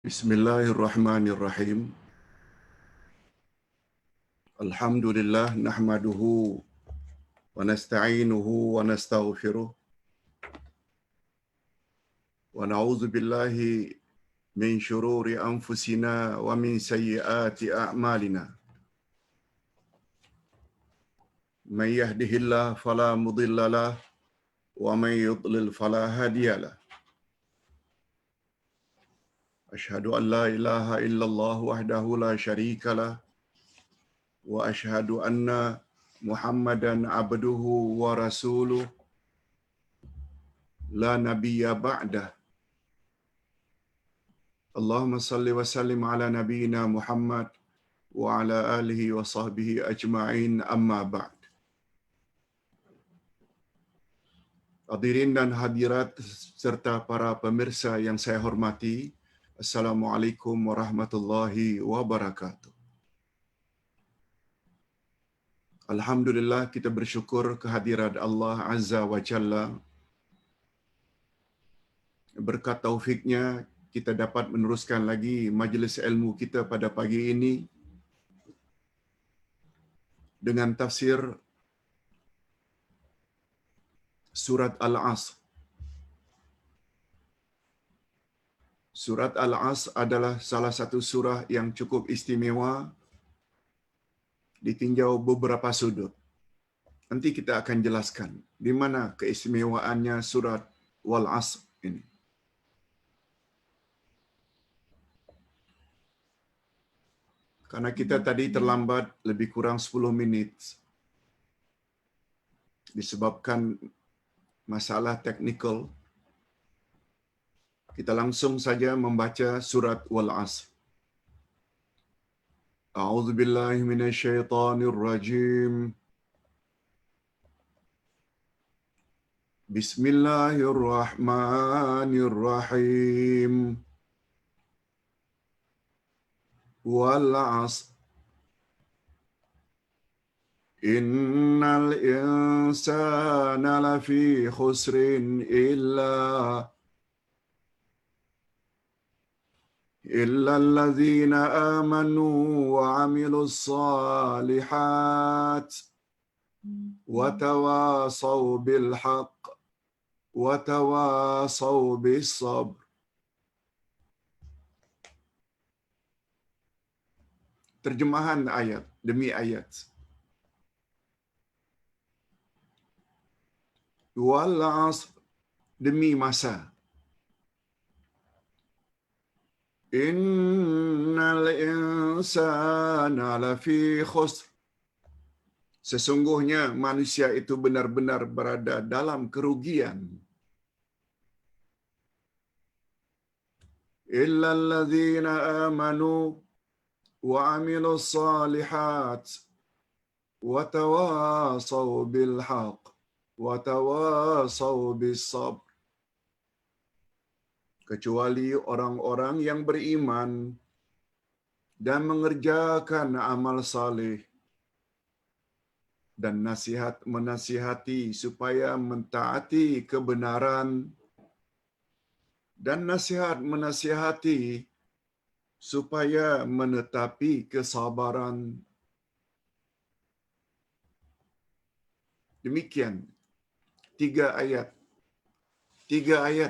Bismillahirrahmanirrahim. Alhamdulillah nahmaduhu wa nasta'inuhu wa nastaghfiruh wa na'udzu billahi min shururi anfusina wa min sayyiati a'malina. May yahdihillahu fala mudilla lahu wa may yudlil fala hadiya lahu. Asyhadu an la ilaha illallah wahdahu la syarika lahu wa asyhadu anna Muhammadan abduhu wa rasuluh la nabiyya ba'dah. Allahumma salli wa sallim ala nabiyyina Muhammad wa ala alihi wa sahbihi ajma'in, amma ba'd. Hadirin dan hadirat serta para pemirsa yang saya hormati, Assalamualaikum warahmatullahi wabarakatuh. Alhamdulillah, kita bersyukur kehadirat Allah Azza wa Jalla. Berkat taufiknya kita dapat meneruskan lagi majlis ilmu kita pada pagi ini dengan tafsir surat Al-Asr. Surat Al-Asr adalah salah satu surah yang cukup istimewa ditinjau beberapa sudut. Nanti kita akan jelaskan di mana keistimewaannya surat Wal-Asr ini. Karena kita tadi terlambat lebih kurang 10 minit disebabkan masalah teknikal, kita langsung saja membaca surat Wal-Asr. A'udzu billahi minasyaitonir rajim. Bismillahirrahmanirrahim. Wal-'asr. Innal insana lafi khusrin illa allazina amanu wa 'amilus solihat wa tawasaw bil haqq wa tawasaw bis sabr. Terjemahan ayat demi ayat. Wal 'asr, demi masa. Innal insana lafi khusr. Sesungguhnya manusia itu benar-benar berada dalam kerugian. Illa allazina amanu wa 'amilus solihat wa tawasaw bil haqq wa tawasaw bis sabr. Kecuali orang-orang yang beriman dan mengerjakan amal saleh dan menasihati supaya mentaati kebenaran dan menasihati supaya menetapi kesabaran. Demikian tiga ayat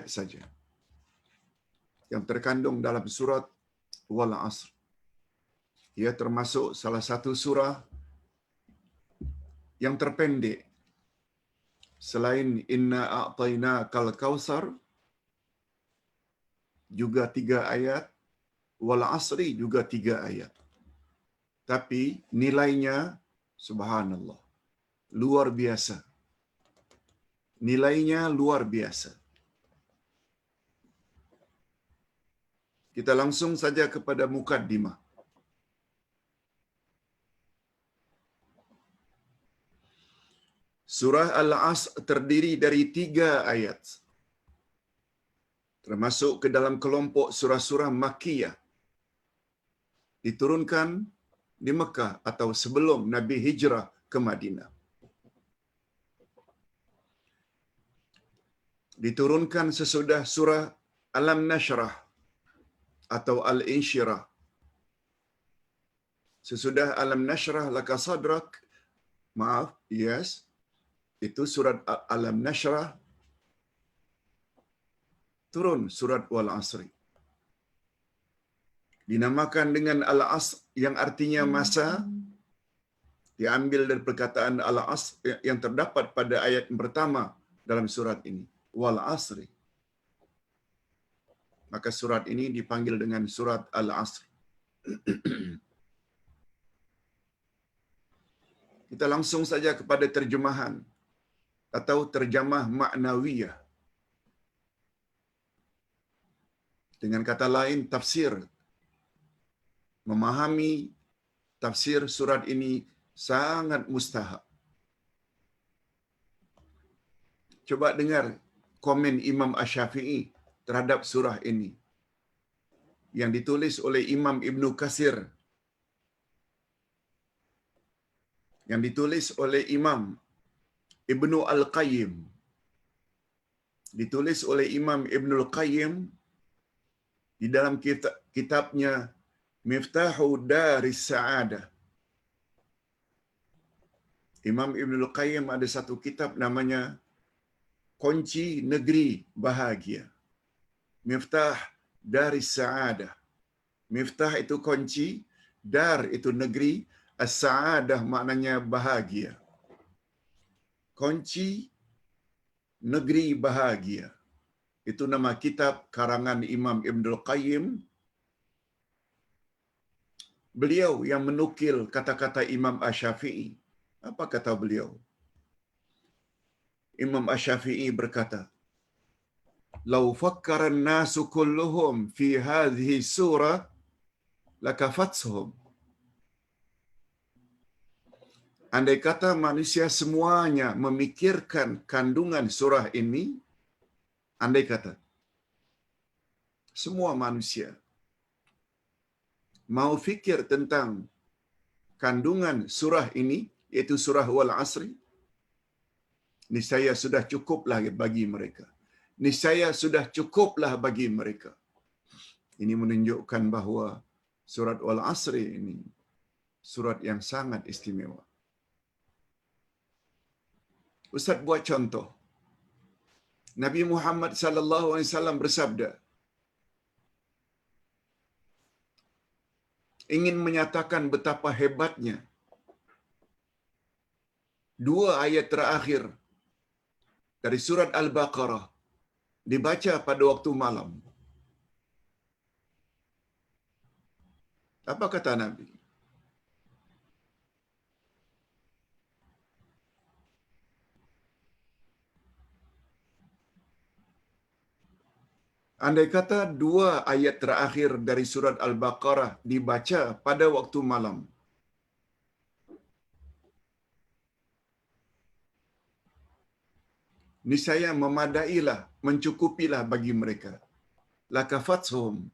saja yang terkandung dalam surat Wal-Asr. Ia termasuk salah satu surah yang terpendek. Selain Inna a'tainakal kautsar, juga 3 ayat, Wal-Asri juga 3 ayat. Tapi nilainya, subhanallah, luar biasa. Nilainya luar biasa. Kita langsung saja kepada mukaddimah. Surah Al-Asr terdiri dari 3 ayat. Termasuk ke dalam kelompok surah-surah Makkiyah. Diturunkan di Mekah atau sebelum Nabi hijrah ke Madinah. Diturunkan sesudah surah Alam Nashrah atau Al-Insyirah. Sesudah Alam Nashrah Laka Sadrak, maaf, yes, itu surat Alam Nashrah, turun surat Wal Asri. Dinamakan dengan Al-Asr yang artinya masa, diambil dari perkataan Al-Asr yang terdapat pada ayat yang pertama dalam surat ini, Wal Asri. Maka surat ini dipanggil dengan surat Al-Asr. Kita langsung saja kepada terjemahan atau terjemah maknawiyah. Dengan kata lain, tafsir. Memahami tafsir surat ini sangat mustahab. Coba dengar komen Imam Asy-Syafi'i terhadap surah ini yang ditulis oleh Imam Ibnu Katsir, yang ditulis oleh Imam Ibnu Al-Qayyim, ditulis oleh Imam Ibnu Al-Qayyim di dalam kitabnya Miftahu Daris Sa'adah. Imam Ibnu Al-Qayyim ada satu kitab namanya Kunci Negeri Bahagia. Miftah Daris Sa'adah. Miftah itu kunci, dar itu negeri, as-sa'adah maknanya bahagia. Kunci Negeri Bahagia. Itu nama kitab karangan Imam Ibnul Qayyim. Beliau yang menukil kata-kata Imam Asy-Syafi'i. Apa kata beliau? Imam Asy-Syafi'i berkata, "Lau fakkara an-nasu kulluhum fi hadhihi surah lakafatshum." Andai kata manusia semuanya memikirkan kandungan surah ini, andai kata semua manusia mau fikir tentang kandungan surah ini, yaitu surah Wal Asri, niscaya sudah cukuplah bagi mereka. Niscaya sudah cukuplah bagi mereka. Ini menunjukkan bahawa surat Wal Asri ini surat yang sangat istimewa. Ustaz buat contoh. Nabi Muhammad sallallahu alaihi wasallam bersabda, ingin menyatakan betapa hebatnya dua ayat terakhir dari surat Al-Baqarah dibaca pada waktu malam. Apa kata Nabi? Andai kata dua ayat terakhir dari surat Al-Baqarah dibaca pada waktu malam, niscaya memadailah, mencukupilah bagi mereka. Lakafathum.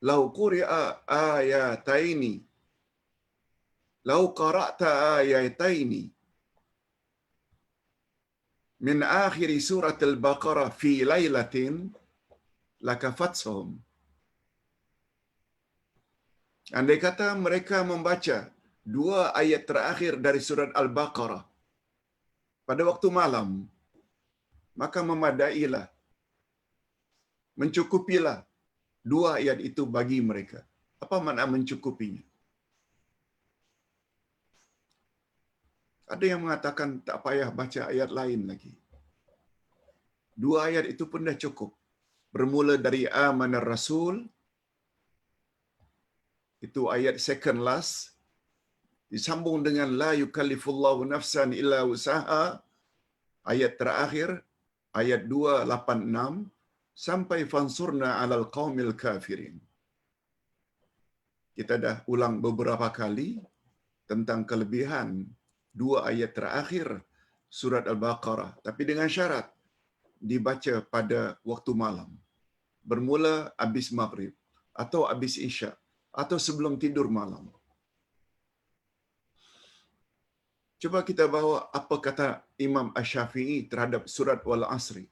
Lau quri'a ayataini. Lau qara'ta ayataini min akhir surat Al-Baqarah fi lailatin lakafathum. Andai kata mereka membaca dua ayat terakhir dari surat Al-Baqarah pada waktu malam, maka memadailah, mencukupilah dua ayat itu bagi mereka. Apa makna mencukupinya? Ada yang mengatakan tak payah baca ayat lain lagi. Dua ayat itu pun dah cukup. Bermula dari Amanar Rasul, itu ayat second last, disambung dengan La yukallifullahu nafsan illa usaha, ayat terakhir, ayat 286, sampai fansurna alal qaumil kafirin. Kita dah ulang beberapa kali tentang kelebihan dua ayat terakhir surat Al-Baqarah, tapi dengan syarat dibaca pada waktu malam. Bermula habis maghrib, atau habis isya, atau sebelum tidur malam. Coba kita bawa apa kata Imam Asy-Syafi'i terhadap surat Wal Asri.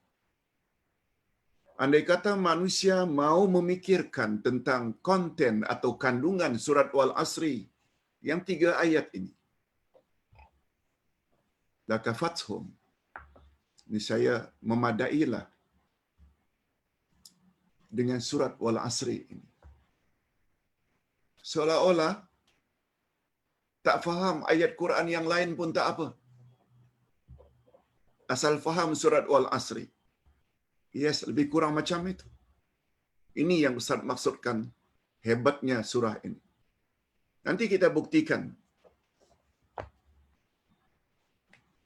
Andai kata manusia mau memikirkan tentang konten atau kandungan surat Wal-Asri yang 3 ayat ini, lakafathum, niscaya memadailah dengan surat Wal-Asri ini. Seolah-olah tak faham ayat Quran yang lain pun tak apa. Asal faham surat Wal-Asri. Yes, lebih kurang macam itu. Ini yang Ustaz maksudkan hebatnya surah ini. Nanti kita buktikan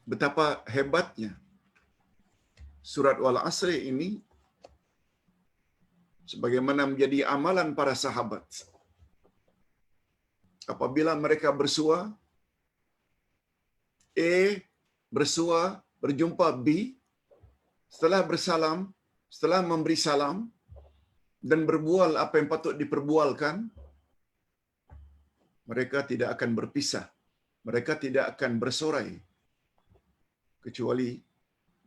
betapa hebatnya surat Wal-Asri ini sebagaimana menjadi amalan para sahabat. Apabila mereka bersua, A bersua berjumpa B, setelah bersalam, setelah memberi salam dan berbual apa yang patut diperbualkan, mereka tidak akan berpisah. Mereka tidak akan bersorai kecuali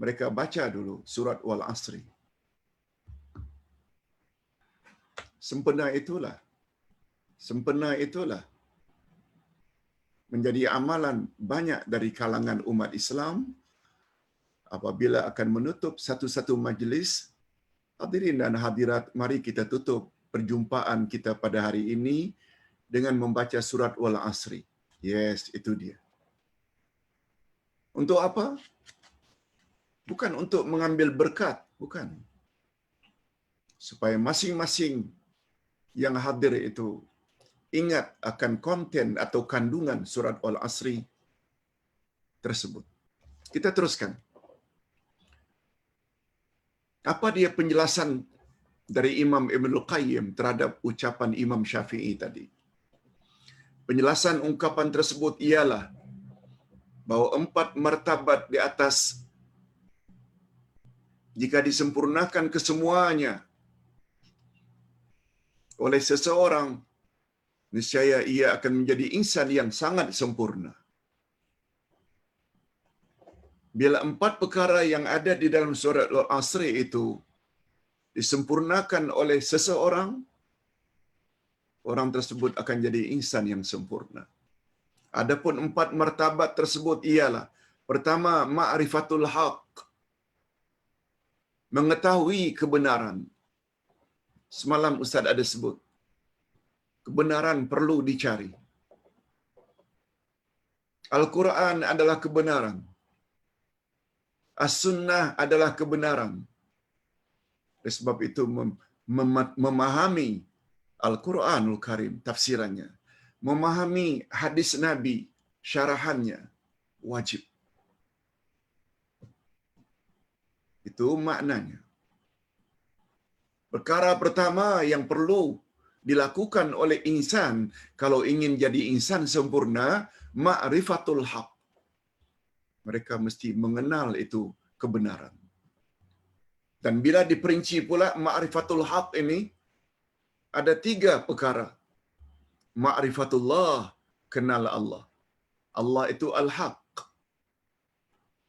mereka baca dulu surat Wal-Asri. Sempena itulah menjadi amalan banyak dari kalangan umat Islam apabila akan menutup satu-satu majlis. Hadirin dan hadirat, mari kita tutup perjumpaan kita pada hari ini dengan membaca surat Wal-Asri. Yes, itu dia. Untuk apa? Bukan untuk mengambil berkat, bukan. Supaya masing-masing yang hadir itu ingat akan konten atau kandungan surat Al-Asri tersebut. Kita teruskan. Apa dia penjelasan dari Imam Ibnul Qayyim terhadap ucapan Imam Syafi'i tadi? Penjelasan ungkapan tersebut ialah bahawa 4 martabat di atas jika disempurnakan kesemuanya oleh seseorang, niscaya ia akan menjadi insan yang sangat sempurna. Bila 4 perkara yang ada di dalam surat Al-Asri itu disempurnakan oleh seseorang, orang tersebut akan jadi insan yang sempurna. Adapun 4 martabat tersebut ialah, pertama, ma'rifatul haq, mengetahui kebenaran. Semalam Ustaz ada sebut, kebenaran perlu dicari. Al-Quran adalah kebenaran. As-Sunnah adalah kebenaran. Oleh sebab itu memahami Al-Quranul Karim, tafsirannya, memahami hadis Nabi, syarahannya, wajib. Itu maknanya. Perkara pertama yang perlu dilakukan oleh insan kalau ingin jadi insan sempurna, ma'rifatul haq. Mereka mesti mengenal itu kebenaran. Dan bila diperinci pula ma'rifatul haq ini, ada 3 perkara. Ma'rifatullah, kenal Allah. Allah itu al-haq.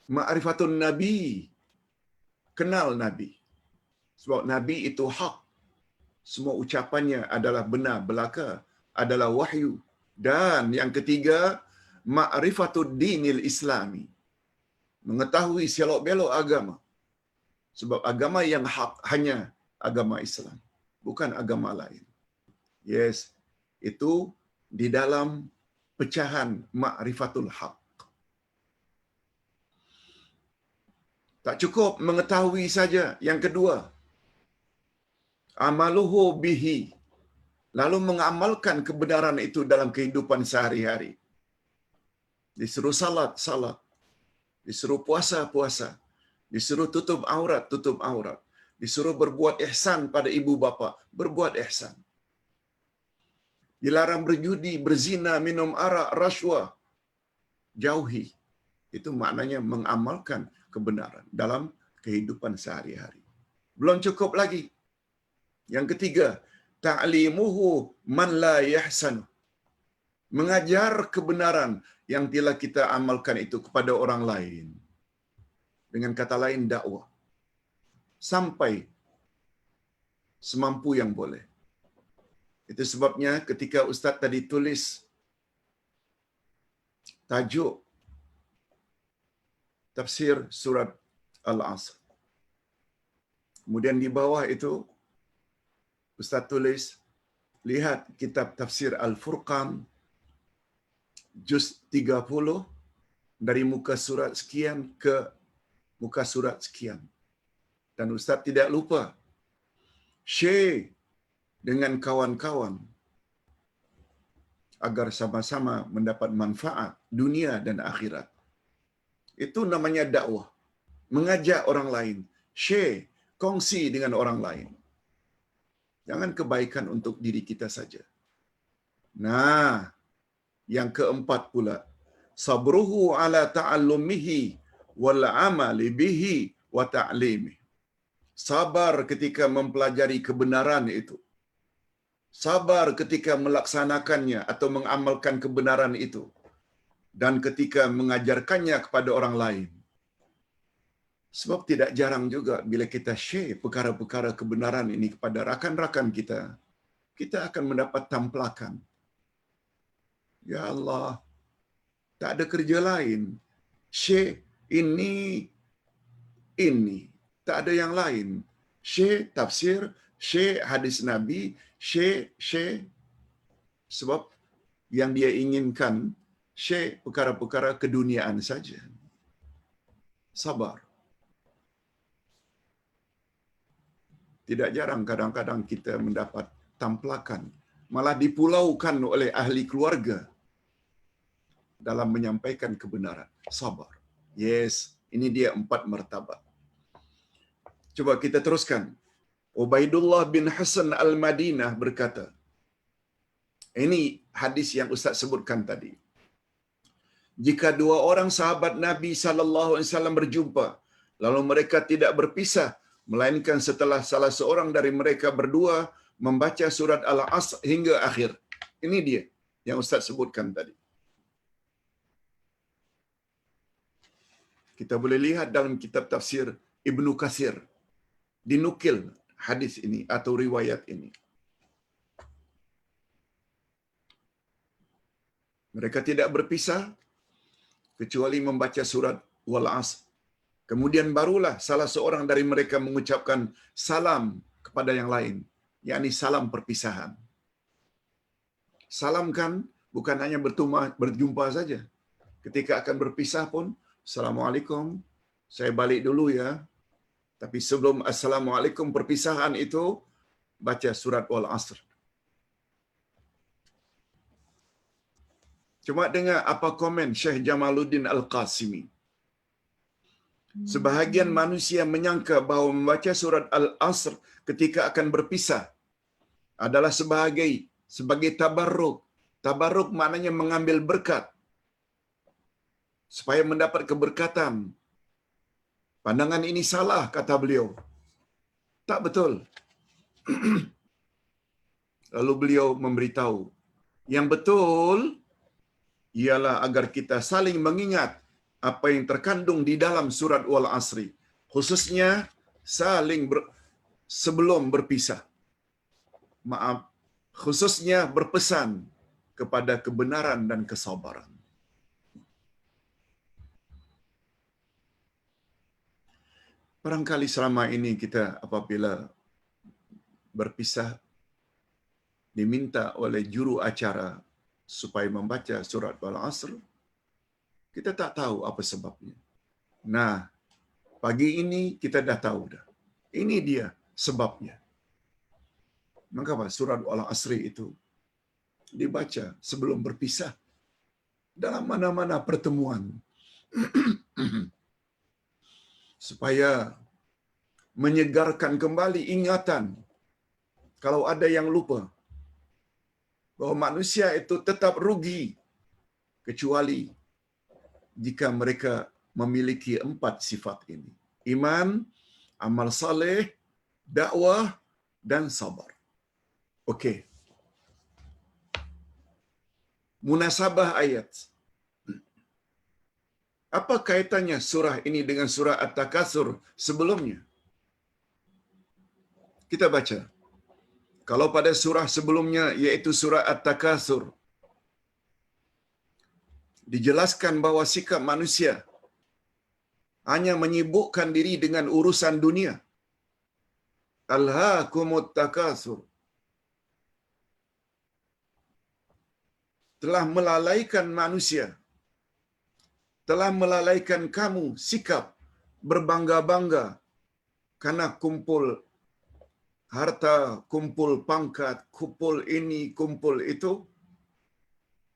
Ma'rifatun Nabi, kenal Nabi. Sebab Nabi itu hak. Semua ucapannya adalah benar belaka, adalah wahyu. Dan yang ketiga, ma'rifatud dinil islami. Mengetahui selok-belok agama. Sebab agama yang hak hanya agama Islam, bukan agama lain. Yes, itu di dalam pecahan ma'rifatul haq. Tak cukup mengetahui saja. Yang kedua, amaluhu bihi, lalu mengamalkan kebenaran itu dalam kehidupan sehari-hari. Disuruh salat, disuruh puasa, disuruh tutup aurat, disuruh berbuat ihsan pada ibu bapa, berbuat ihsan. Dilarang berjudi, berzina, minum arak, rashwah, jauhi. Itu maknanya mengamalkan kebenaran dalam kehidupan sehari-hari. Belum cukup lagi. Yang ketiga, ta'limuhu man la yahsanu. Mengajar kebenaran yang telah kita amalkan itu kepada orang lain. Dengan kata lain, dakwah. Sampai semampu yang boleh. Itu sebabnya ketika Ustaz tadi tulis tajuk tafsir surat Al-Asr. Kemudian di bawah itu Ustaz tulis, lihat kitab tafsir Al-Furqan juz 30 dari muka surat sekian ke muka surat sekian. Dan Ustaz tidak lupa share dengan kawan-kawan agar sama-sama mendapat manfaat dunia dan akhirat. Itu namanya dakwah. Mengajak orang lain, share, kongsi dengan orang lain. Jangan kebaikan untuk diri kita saja. Nah, yang keempat pula, sabruhu ala ta'allumihi wal amali bihi wa ta'limihi. Sabar ketika mempelajari kebenaran itu. Sabar ketika melaksanakannya atau mengamalkan kebenaran itu. Dan ketika mengajarkannya kepada orang lain. Sebab tidak jarang juga bila kita share perkara-perkara kebenaran ini kepada rakan-rakan kita, kita akan mendapat tamplakan. Ya Allah, tak ada kerja lain. Share ini. Tak ada yang lain. Share tafsir, share hadis Nabi, share. Sebab yang dia inginkan, share perkara-perkara keduniaan saja. Sabar. Tidak jarang kadang-kadang kita mendapat tamplakan, malah dipulaukan oleh ahli keluarga dalam menyampaikan kebenaran. Sabar. Yes, ini dia 4 martabat. Coba kita teruskan. Ubaidullah bin Hasan al-Madinah berkata, ini hadis yang Ustaz sebutkan tadi. Jika 2 orang sahabat Nabi SAW berjumpa, lalu mereka tidak berpisah, melainkan setelah salah seorang dari mereka berdua membaca surat Al-Asr hingga akhir. Ini dia yang Ustaz sebutkan tadi. Kita boleh lihat dalam kitab tafsir Ibnu Katsir, dinukil hadis ini atau riwayat ini. Mereka tidak berpisah kecuali membaca surat Wal-Asr. Kemudian barulah salah seorang dari mereka mengucapkan salam kepada yang lain, yakni salam perpisahan. Salam kan bukan hanya berjumpa saja. Ketika akan berpisah pun, Assalamualaikum, saya balik dulu ya. Tapi sebelum Assalamualaikum perpisahan itu, baca surat Wal-Asr. Cuma dengar apa komen Syekh Jamaluddin Al-Qasimi. Sebahagian manusia menyangka bahawa membaca surat Al-Asr ketika akan berpisah adalah sebagai tabarruk. Tabarruk maknanya mengambil berkat supaya mendapat keberkatan. Pandangan ini salah, kata beliau. Tak betul. Lalu beliau memberitahu, yang betul ialah agar kita saling mengingat apa yang terkandung di dalam surat Wal-Asri, khususnya sebelum berpisah. Khususnya berpesan kepada kebenaran dan kesabaran. Barangkali selama ini kita apabila berpisah diminta oleh juru acara supaya membaca surat Al-Asr, kita tak tahu apa sebabnya. Nah, pagi ini kita dah tahu dah. Ini dia sebabnya. Mengapa surat Al-Asr itu dibaca sebelum berpisah dalam mana-mana pertemuan supaya menyegarkan kembali ingatan kalau ada yang lupa bahawa manusia itu tetap rugi kecuali jika mereka memiliki 4 sifat ini. Iman, amal saleh, dakwah, dan sabar. Okey. Munasabah ayat. Apa kaitannya surah ini dengan surah At-Takatsur sebelumnya? Kita baca. Kalau pada surah sebelumnya, yaitu surah At-Takatsur, dijelaskan bahawa sikap manusia hanya menyibukkan diri dengan urusan dunia. Alhaakumut takatsur. Telah melalaikan manusia. Telah melalaikan kamu sikap berbangga-bangga karena kumpul harta, kumpul pangkat, kumpul ini, kumpul itu.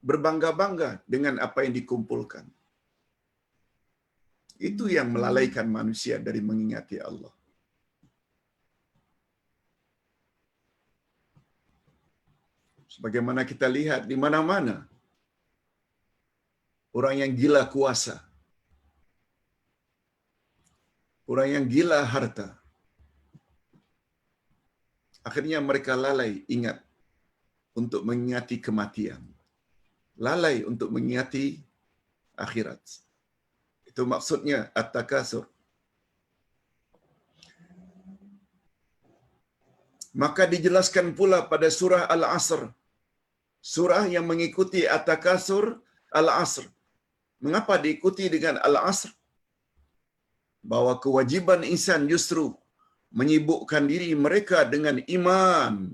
Berbangga-bangga dengan apa yang dikumpulkan. Itu yang melalaikan manusia dari mengingati Allah. Sebagaimana kita lihat di mana-mana, orang yang gila kuasa, orang yang gila harta, akhirnya mereka lalai ingat untuk mengingati kematian. Lalai untuk mengingati akhirat. Itu maksudnya at-takatsur. Maka dijelaskan pula pada surah Al-Asr. Surah yang mengikuti at-takatsur Al-Asr. Mengapa diikuti dengan Al-Asr? Bahwa kewajiban insan justru menyibukkan diri mereka dengan iman,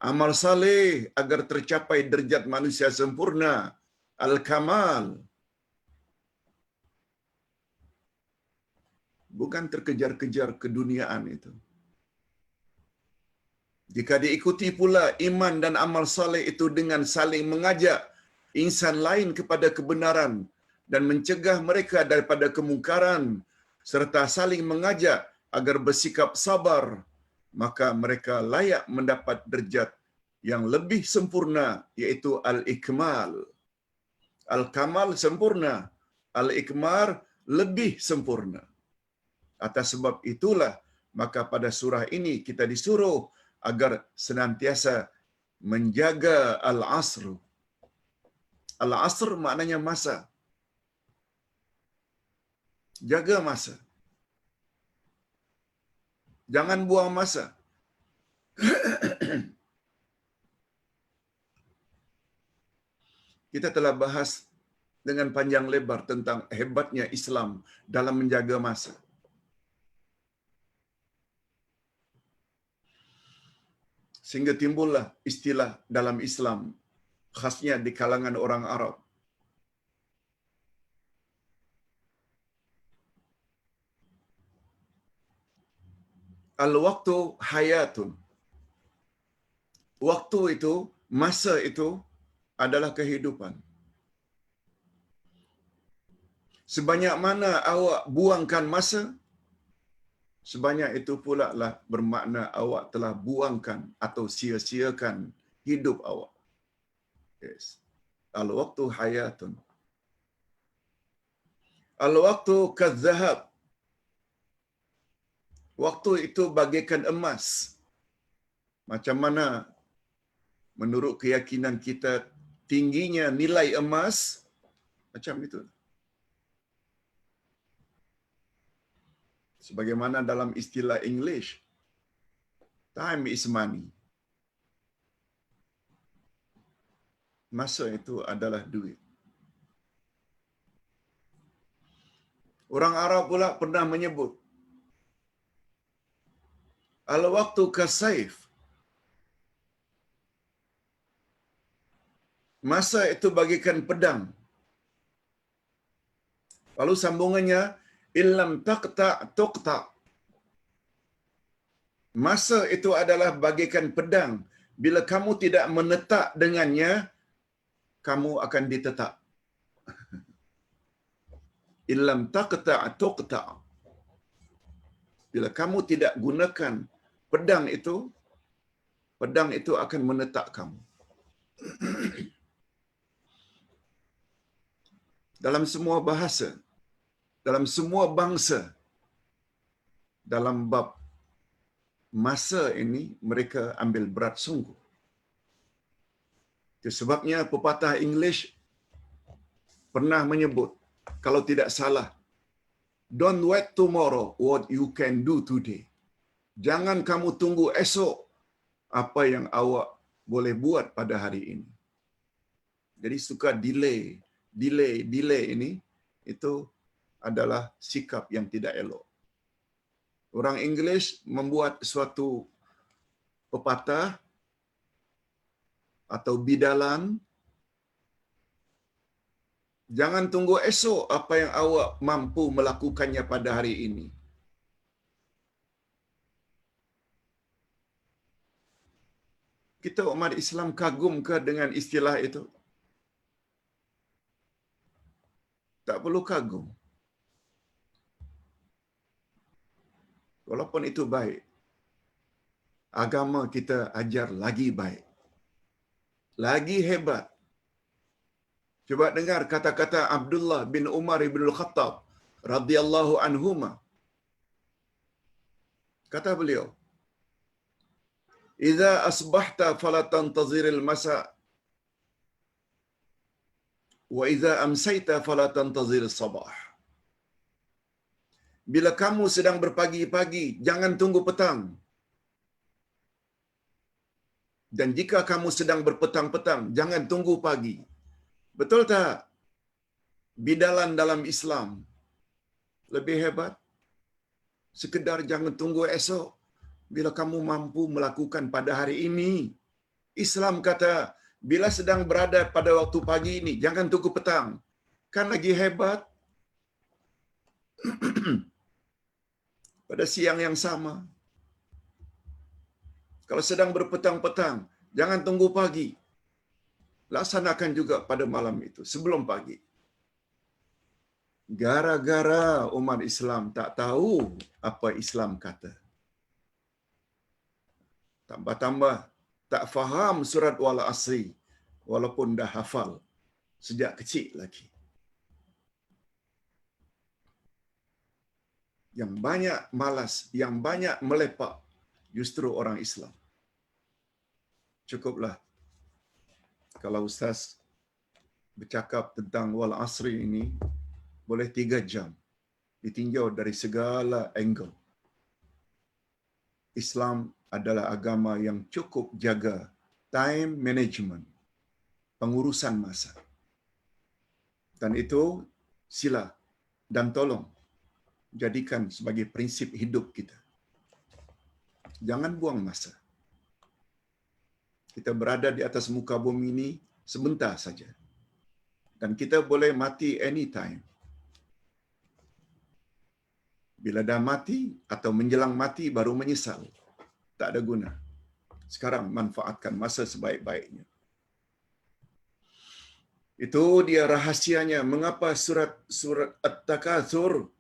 amal saleh agar tercapai derajat manusia sempurna, al-kamal. Bukan terkejar-kejar keduniaan itu. Jika diikuti pula iman dan amal saleh itu dengan saling mengajak insan lain kepada kebenaran dan mencegah mereka daripada kemungkaran serta saling mengajak agar bersikap sabar, maka mereka layak mendapat derajat yang lebih sempurna, yaitu al-ikmal. Al-kamal sempurna, al-ikmal lebih sempurna. Atas sebab itulah, maka pada surah ini kita disuruh agar senantiasa menjaga al-asr. Al-asr maknanya masa. Jaga masa. Jangan buang masa. Kita telah bahas dengan panjang lebar tentang hebatnya Islam dalam menjaga masa. Sehingga timbullah istilah dalam Islam, khasnya di kalangan orang Arab. Al-waktu hayatun. Waktu itu, masa itu adalah kehidupan. Sebanyak mana awak buangkan masa, sebanyak itu pula lah bermakna awak telah buangkan atau sia-siakan hidup awak. Yes. Al-waktu hayatun. Al-waktu kadzahab. Waktu itu bagaikan emas. Macam mana menurut keyakinan kita tingginya nilai emas, macam itu. Sebagaimana dalam istilah English, time is money. Masa itu adalah duit. Orang Arab pula pernah menyebut al-waktu kasaif. Masa itu bagaikan pedang. Lalu sambungannya, illam taqta' tuqta'. Masa itu adalah bagaikan pedang. Bila kamu tidak menetak dengannya, kamu akan ditetak. Illam taqta' tuqta'. Bila kamu tidak gunakan pedang itu akan menetak kamu. Dalam semua bahasa, dalam semua bangsa, dalam bab masa ini mereka ambil berat sungguh. Itu sebabnya pepatah English pernah menyebut, kalau tidak salah, don't wait tomorrow what you can do today. Jangan kamu tunggu esok apa yang awak boleh buat pada hari ini. Jadi suka delay ini itu adalah sikap yang tidak elok. Orang Inggeris membuat suatu pepatah atau bidalan, jangan tunggu esok apa yang awak mampu melakukannya pada hari ini. Kita umat Islam kagum ke dengan istilah itu? Tak perlu kagum. Walaupun itu baik, agama kita ajar lagi baik, lagi hebat. Coba dengar kata-kata Abdullah bin Umar bin Al-Khattab radhiyallahu anhuma. Kata beliau, "Idza asbahta fala tantaziril masa wa idza amsayta fala tantaziril sabah." Bila kamu sedang berpagi-pagi, jangan tunggu petang. Dan jika kamu sedang berpetang-petang, jangan tunggu pagi. Betul tak? Bidalan dalam Islam lebih hebat. Sekedar jangan tunggu esok. Bila kamu mampu melakukan pada hari ini. Islam kata, bila sedang berada pada waktu pagi ini, jangan tunggu petang. Kan lagi hebat. Pada siang yang sama. Kalau sedang berpetang-petang, jangan tunggu pagi. Laksanakan juga pada malam itu, sebelum pagi. Gara-gara umat Islam tak tahu apa Islam kata. Tambah-tambah tak faham surat wal asri, walaupun dah hafal sejak kecil lagi. Yang banyak malas, yang banyak melepak, justru orang Islam. Cukuplah kalau Ustaz bercakap tentang wal asri ini, boleh 3 jam. Ditinjau dari segala angle. Islam adalah agama yang cukup jaga time management, pengurusan masa. Dan itu sila dan tolong jadikan sebagai prinsip hidup kita. Jangan buang masa. Kita berada di atas muka bumi ini sebentar saja. Dan kita boleh mati anytime. Bila dah mati atau menjelang mati baru menyesal. Tak ada guna. Sekarang manfaatkan masa sebaik-baiknya. Itu dia rahasianya mengapa surat At-Takatsur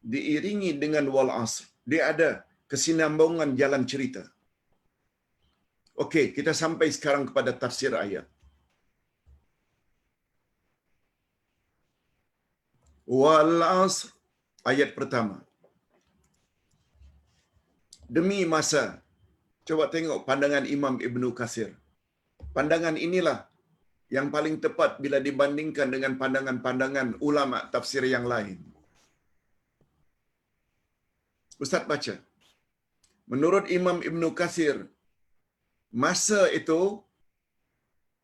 diiringi dengan wal asr. Dia ada kesinambungan jalan cerita. Okey, kita sampai sekarang kepada tafsir ayat. Wal asr, ayat pertama. Demi masa. Coba tengok pandangan Imam Ibnu Katsir. Pandangan inilah yang paling tepat bila dibandingkan dengan pandangan-pandangan ulama tafsir yang lain. Ustaz baca. Menurut Imam Ibnu Katsir, masa itu,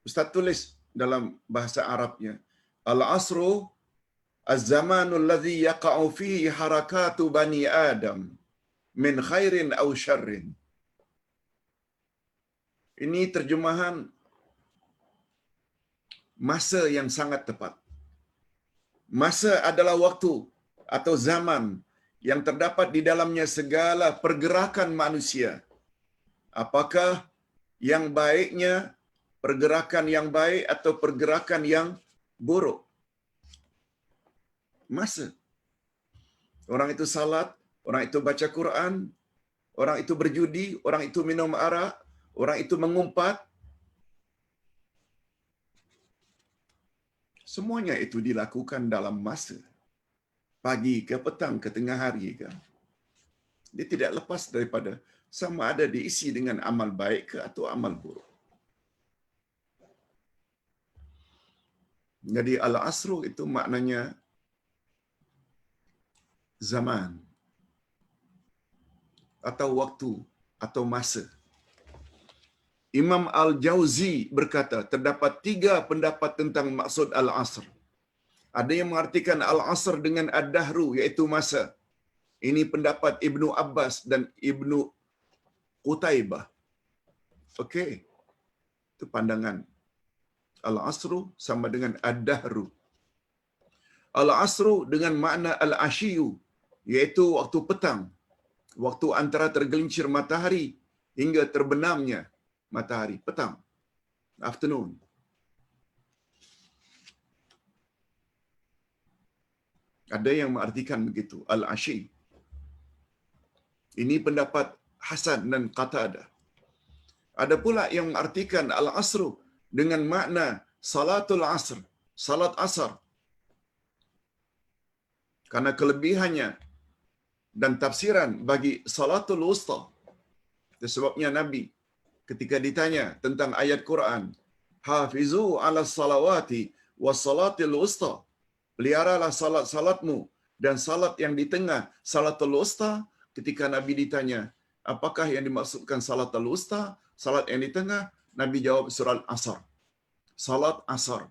Ustaz tulis dalam bahasa Arabnya, al-asru az-zamanu alladhi yaqa'u fihi harakatu bani Adam min khairin aw syarrin. Ini terjemahan masa yang sangat tepat. Masa adalah waktu atau zaman yang terdapat di dalamnya segala pergerakan manusia. Apakah yang baiknya pergerakan yang baik atau pergerakan yang buruk? Masa. Orang itu salat, orang itu baca Quran, orang itu berjudi, orang itu minum arak, orang itu mengumpat. Semuanya itu dilakukan dalam masa. Pagi ke petang ke tengah hari ke. Dia tidak lepas daripada sama ada diisi dengan amal baik ke atau amal buruk. Jadi al-asru itu maknanya zaman atau waktu atau masa. Imam Al-Jauzi berkata, terdapat 3 pendapat tentang maksud Al-Asr. Ada yang mengartikan Al-Asr dengan Ad-Dahru, iaitu masa. Ini pendapat Ibnu Abbas dan Ibnu Qutaibah. Okey, itu pandangan. Al-Asru sama dengan Ad-Dahru. Al-Asru dengan makna Al-Ashiyu, iaitu waktu petang, waktu antara tergelincir matahari hingga terbenamnya matahari, petang, afternoon. Ada yang mengartikan begitu, Al-Ashi. Ini pendapat Hasan dan Qatadah. Ada pula yang mengartikan Al-Asru dengan makna Salatul Asr, Salat Asar. Karena kelebihannya dan tafsiran bagi Salatul Wusta. Itu sebabnya Nabi ketika ditanya tentang ayat Quran, Hafizu ala salawati was salatil wusta. Peliharalah salat-salatmu dan salat yang di tengah, Salatul Wusta. Ketika Nabi ditanya, apakah yang dimaksudkan Salatul Wusta, salat yang di tengah? Nabi jawab surah Asar. Salat Asar.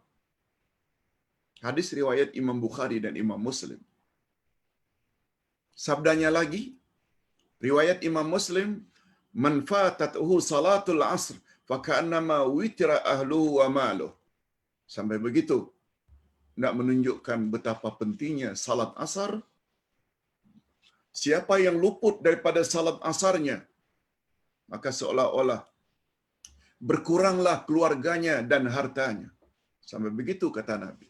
Hadis riwayat Imam Bukhari dan Imam Muslim. Sabdanya lagi, riwayat Imam Muslim, man fatatuhu salatul asr fakannama witra ahluhu wa maluh. Sampai begitu, nak menunjukkan betapa pentingnya salat asar. Siapa yang luput daripada salat asarnya, maka seolah-olah berkuranglah keluarganya dan hartanya. Sampai begitu kata Nabi.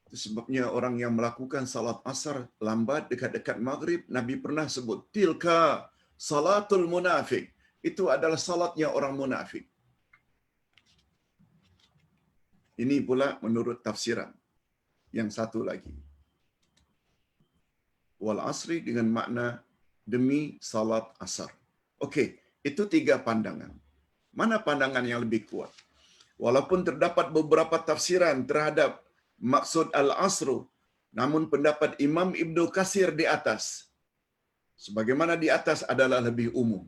Itu sebabnya orang yang melakukan salat asar lambat dekat-dekat maghrib, Nabi pernah sebut, tilka salatul munafik. Itu adalah salatnya orang munafik. Ini pula menurut tafsiran. Yang satu lagi, wal asri dengan makna demi salat asar. Okey, itu 3 pandangan. Mana pandangan yang lebih kuat? Walaupun terdapat beberapa tafsiran terhadap maksud al-asru, namun pendapat Imam Ibnu Katsir di atas, sebagaimana di atas, adalah lebih umum.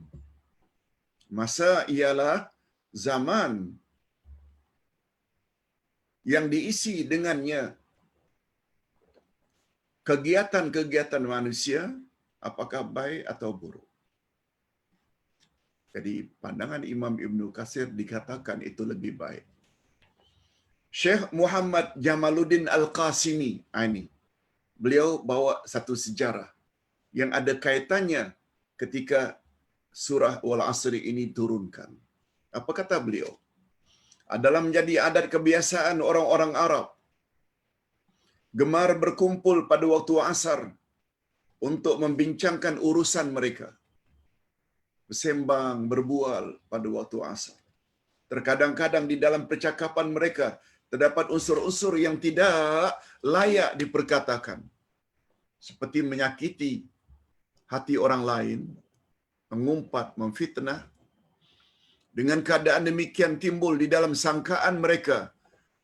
Masa ialah zaman yang diisi dengannya kegiatan-kegiatan manusia, apakah baik atau buruk. Jadi pandangan Imam Ibnu Katsir dikatakan itu lebih baik. Syekh Muhammad Jamaluddin Al-Qasimi, ini beliau bawa satu sejarah yang ada kaitannya ketika surah Wal Asri ini turunkan. Apa kata beliau? Adalah menjadi adat kebiasaan orang-orang Arab gemar berkumpul pada waktu asar untuk membincangkan urusan mereka. Bersembang, berbual pada waktu asar. Terkadang-kadang di dalam percakapan mereka terdapat unsur-unsur yang tidak layak diperkatakan. Seperti menyakiti hati orang lain, mengumpat, memfitnah. Dengan keadaan demikian timbul di dalam sangkaan mereka,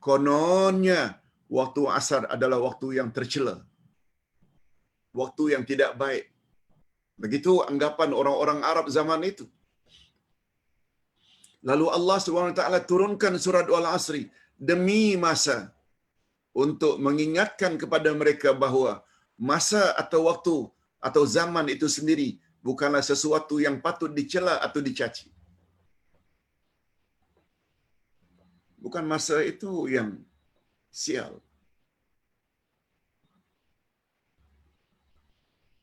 kononnya waktu asar adalah waktu yang tercela, waktu yang tidak baik. Begitu anggapan orang-orang Arab zaman itu. Lalu Allah SWT turunkan surat Al-Asri demi masa, untuk mengingatkan kepada mereka bahawa masa atau waktu atau zaman itu sendiri bukanlah sesuatu yang patut dicela atau dicaci. Bukan masa itu yang sial.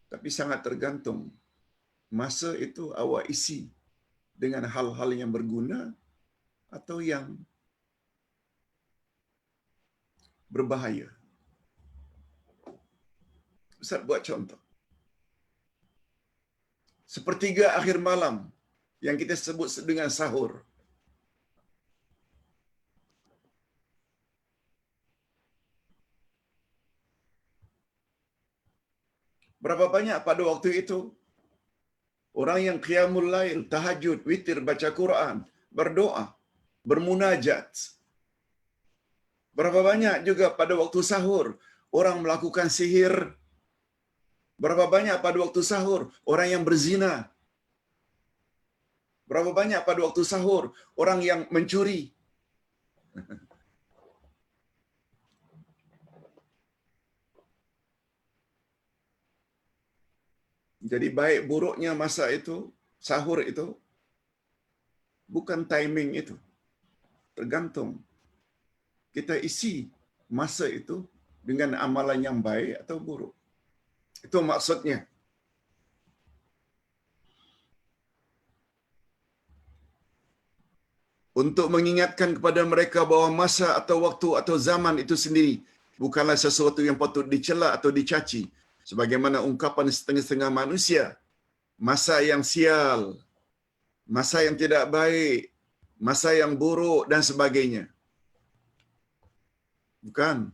Tapi sangat tergantung masa itu awak isi dengan hal-hal yang berguna atau yang berbahaya. Ustaz buat contoh. Sepertiga akhir malam yang kita sebut dengan sahur. Berapa banyak pada waktu itu orang yang qiyamul lail, tahajud, witir, baca Quran, berdoa, bermunajat. Berapa banyak juga pada waktu sahur orang melakukan sihir. Berapa banyak pada waktu sahur orang yang berzina. Berapa banyak pada waktu sahur orang yang mencuri. Jadi baik buruknya masa itu, sahur itu, bukan timing itu. Tergantung kita isi masa itu dengan amalan yang baik atau buruk. Itu maksudnya. Untuk mengingatkan kepada mereka bahawa masa atau waktu atau zaman itu sendiri bukanlah sesuatu yang patut dicela atau dicaci. Sebagaimana ungkapan setengah-setengah manusia, masa yang sial, masa yang tidak baik, masa yang buruk dan sebagainya. Bukan.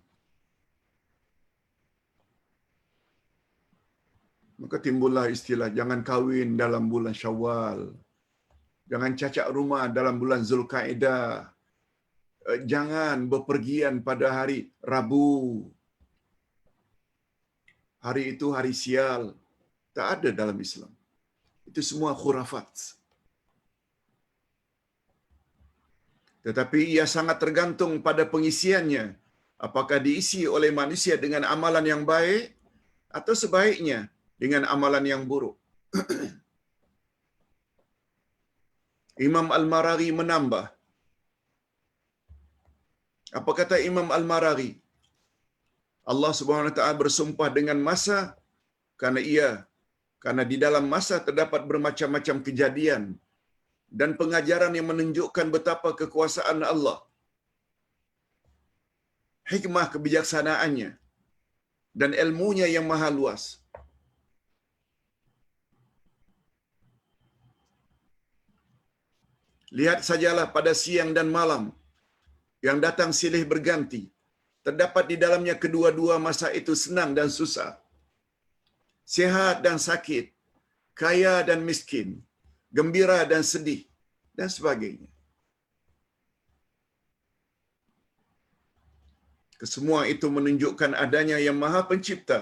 Maka timbullah istilah jangan kahwin dalam bulan Syawal. Jangan cacak rumah dalam bulan Zulkaidah. Jangan bepergian pada hari Rabu. Hari itu hari sial. Tak ada dalam Islam. Itu semua khurafat. Tetapi ia sangat tergantung pada pengisiannya. Apakah diisi oleh manusia dengan amalan yang baik atau sebaiknya dengan amalan yang buruk. Imam Al-Maraghi menambah. Apa kata Imam Al-Maraghi? Allah Subhanahu wa taala bersumpah dengan masa karena di dalam masa terdapat bermacam-macam kejadian dan pengajaran yang menunjukkan betapa kekuasaan Allah, hikmah kebijaksanaannya dan ilmunya yang maha luas. Lihat sajalah pada siang dan malam yang datang silih berganti. Terdapat di dalamnya kedua-dua masa itu senang dan susah, sehat dan sakit, kaya dan miskin, gembira dan sedih, dan sebagainya. Kesemua itu menunjukkan adanya yang maha pencipta,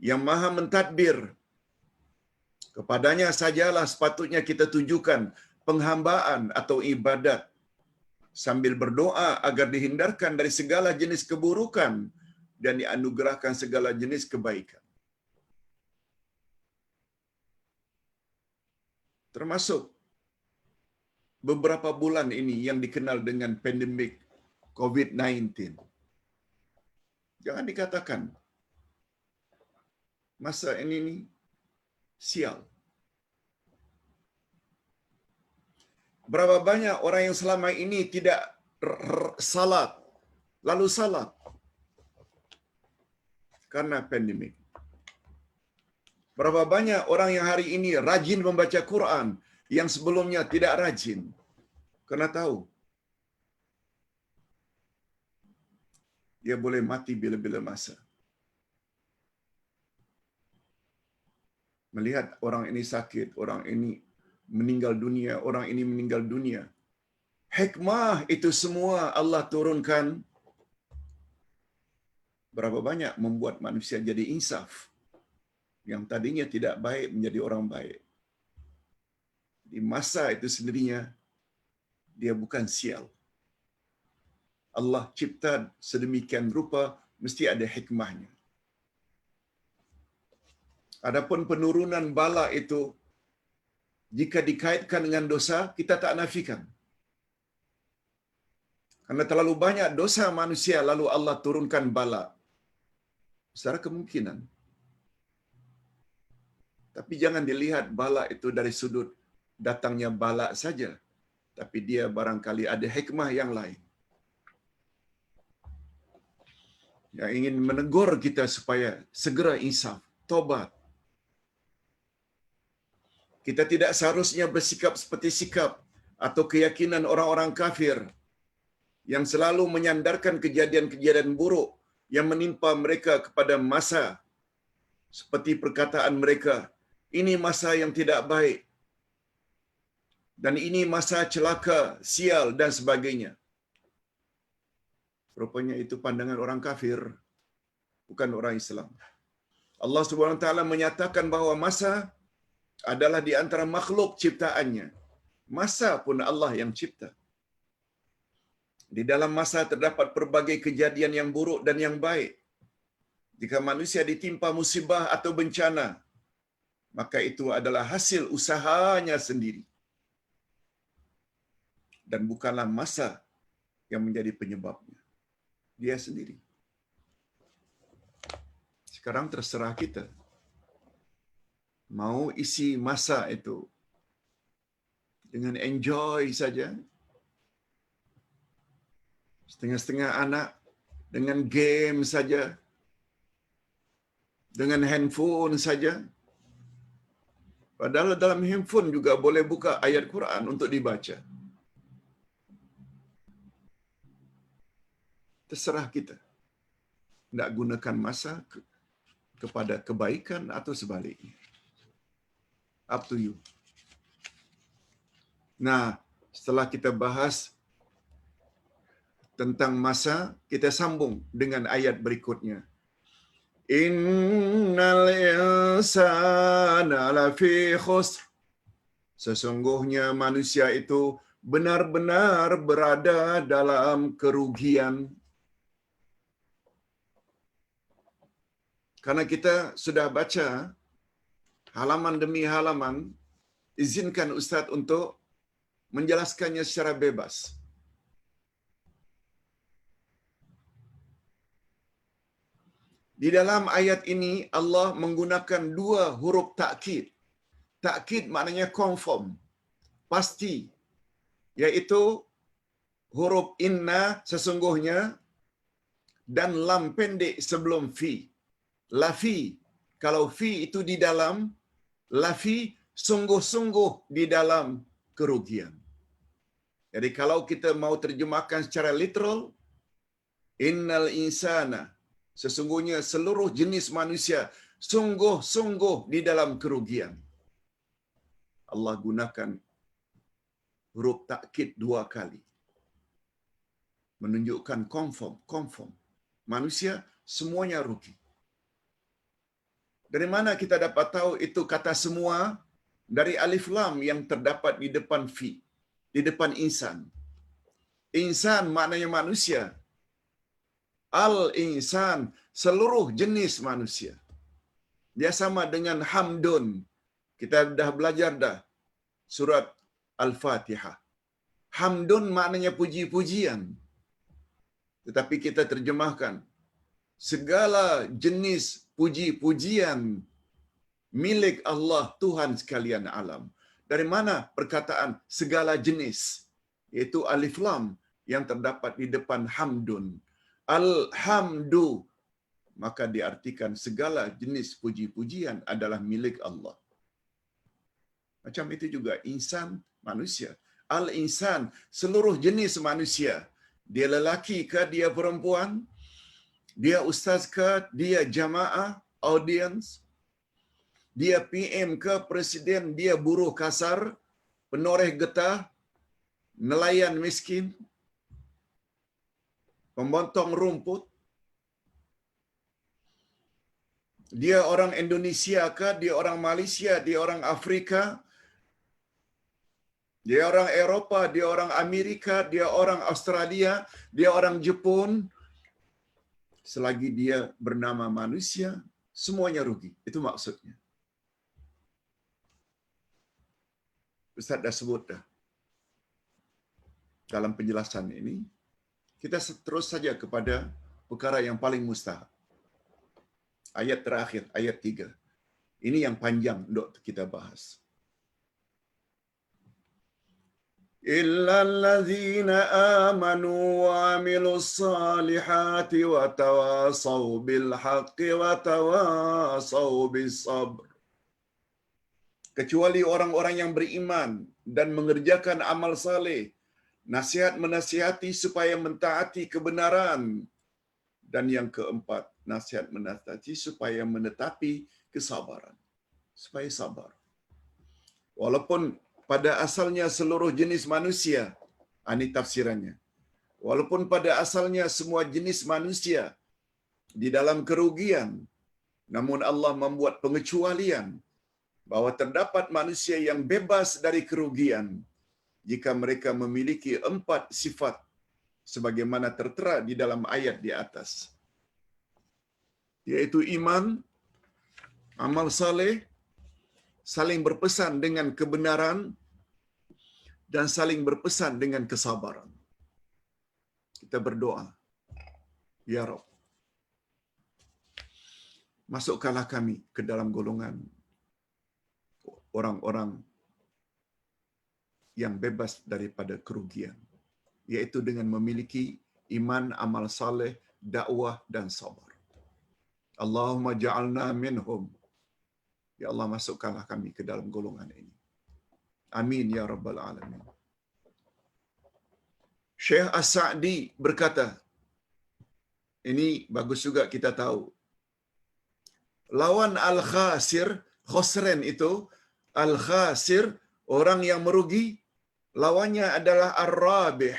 yang maha mentadbir. Kepadanya sajalah sepatutnya kita tujukan penghambaan atau ibadat, sambil berdoa agar dihindarkan dari segala jenis keburukan dan dianugerahkan segala jenis kebaikan. Termasuk beberapa bulan ini yang dikenal dengan pandemik COVID-19. Jangan dikatakan masa ini sial. Berapa banyak orang yang selama ini tidak salat, lalu salat karena pandemik. Berapa banyak orang yang hari ini rajin membaca Quran yang sebelumnya tidak rajin karena tahu dia boleh mati bila-bila masa. Melihat orang ini sakit, orang ini meninggal dunia, orang ini meninggal dunia. Hikmah itu semua Allah turunkan. Berapa banyak membuat manusia jadi insaf. Yang tadinya tidak baik menjadi orang baik. Di masa itu sendirinya, dia bukan sial. Allah cipta sedemikian rupa, mesti ada hikmahnya. Adapun penurunan bala itu, jika dikaitkan dengan dosa, kita tak nafikan. Karena terlalu banyak dosa manusia, lalu Allah turunkan bala. Secara kemungkinan. Tapi jangan dilihat bala itu dari sudut datangnya bala saja. Tapi dia barangkali ada hikmah yang lain. Yang ingin menegur kita supaya segera insaf, tobat. Kita tidak seharusnya bersikap seperti sikap atau keyakinan orang-orang kafir yang selalu menyandarkan kejadian-kejadian buruk yang menimpa mereka kepada masa. Seperti perkataan mereka, ini masa yang tidak baik. Dan ini masa celaka, sial dan sebagainya. Rupanya itu pandangan orang kafir, bukan orang Islam. Allah Subhanahu wa taala menyatakan bahawa masa adalah di antara makhluk ciptaannya Masa pun Allah yang cipta. Di dalam masa terdapat pelbagai kejadian yang buruk dan yang baik. Jika manusia ditimpa musibah atau bencana, maka itu adalah hasil usahanya sendiri. Dan bukanlah masa yang menjadi penyebabnya. Dia sendiri. Sekarang terserah kita. Mau isi masa itu dengan enjoy saja, setengah-setengah anak dengan game saja, dengan handphone saja. Padahal dalam handphone juga boleh buka ayat Quran untuk dibaca. Terserah kita. Nak gunakan masa kepada kebaikan atau sebaliknya. Up to you. Nah, setelah kita bahas tentang masa, kita sambung dengan ayat berikutnya. Innal insana lafi khusr. Sesungguhnya manusia itu benar-benar berada dalam kerugian. Karena kita sudah baca halaman demi halaman, izinkan Ustaz untuk menjelaskannya secara bebas. Di dalam ayat ini Allah menggunakan dua huruf takkid. Takkid maknanya confirm, pasti, yaitu huruf inna sesungguhnya dan lam pendek sebelum fi. Lafi, kalau fi itu di dalam, lafi sungguh-sungguh di dalam kerugian. Jadi kalau kita mau terjemahkan secara literal, innal insana, sesungguhnya seluruh jenis manusia sungguh-sungguh di dalam kerugian. Allah gunakan huruf takkid dua kali. Menunjukkan confirm. Manusia semuanya rugi. Dari mana kita dapat tahu itu kata semua? Dari alif lam yang terdapat di depan fi, di depan insan. Insan maknanya manusia. Al-insan, seluruh jenis manusia. Dia sama dengan hamdun. Kita dah belajar dah surat Al-Fatihah. Hamdun maknanya puji-pujian. Tetapi kita terjemahkan segala jenis puji-pujian milik Allah Tuhan sekalian alam. Dari mana perkataan segala jenis? Iaitu alif lam yang terdapat di depan hamdun. Alhamdu, maka diartikan segala jenis puji-pujian adalah milik Allah. Macam itu juga insan, manusia. Al-insan, seluruh jenis manusia. Dia lelaki ke dia perempuan? Dia ustaz ke dia jamaah, audience? Dia PM ke presiden? Dia buruh kasar, penoreh getah, nelayan miskin, pembotong rumput? Dia orang Indonesia ke? Dia orang Malaysia? Dia orang Afrika? Dia orang Eropah? Dia orang Amerika? Dia orang Australia? Dia orang Jepun? Selagi dia bernama manusia, semuanya rugi. Itu maksudnya. Ustaz dah sebut dah. Dalam penjelasan ini, kita terus saja kepada perkara yang paling mustahak. Ayat terakhir, ayat 3. Ini yang panjang untuk kita bahas. Illal ladzina amanu wa amilus salihati wa tawasaw bil haqqi wa tawasaw bis sabr. Kecuali orang-orang yang beriman dan mengerjakan amal saleh, nasihat menasihati supaya mentaati kebenaran, dan yang keempat, nasihat menasihati supaya menetapi kesabaran, supaya sabar. Walaupun pada asalnya seluruh jenis manusia, ini tafsirannya. Walaupun pada asalnya semua jenis manusia di dalam kerugian, namun Allah membuat pengecualian bahwa terdapat manusia yang bebas dari kerugian, jika mereka memiliki 4 sifat sebagaimana tertera di dalam ayat di atas, yaitu iman, amal saleh, saling berpesan dengan kebenaran, dan saling berpesan dengan kesabaran. Kita berdoa, Ya Rabb, masukkanlah kami ke dalam golongan orang-orang yang bebas daripada kerugian, yaitu dengan memiliki iman, amal saleh, dakwah, dan sabar. Allahumma ja'alna minhum. Ya Allah, masukkanlah kami ke dalam golongan ini. Amin ya rabbal alamin. Syekh As-Sa'di berkata, ini bagus juga kita tahu, lawan al-khasir, khosren itu, al-khasir, orang yang merugi, lawannya adalah ar-rabih.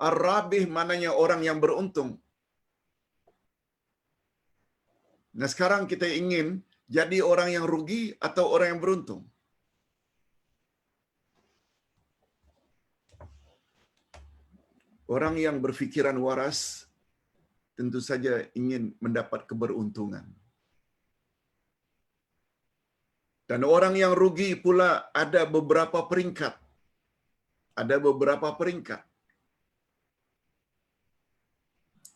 Ar-rabih maknanya orang yang beruntung. Nah, sekarang kita ingin jadi orang yang rugi atau orang yang beruntung? Orang yang berfikiran waras tentu saja ingin mendapat keberuntungan. Dan orang yang rugi pula ada beberapa peringkat. Ada beberapa peringkat.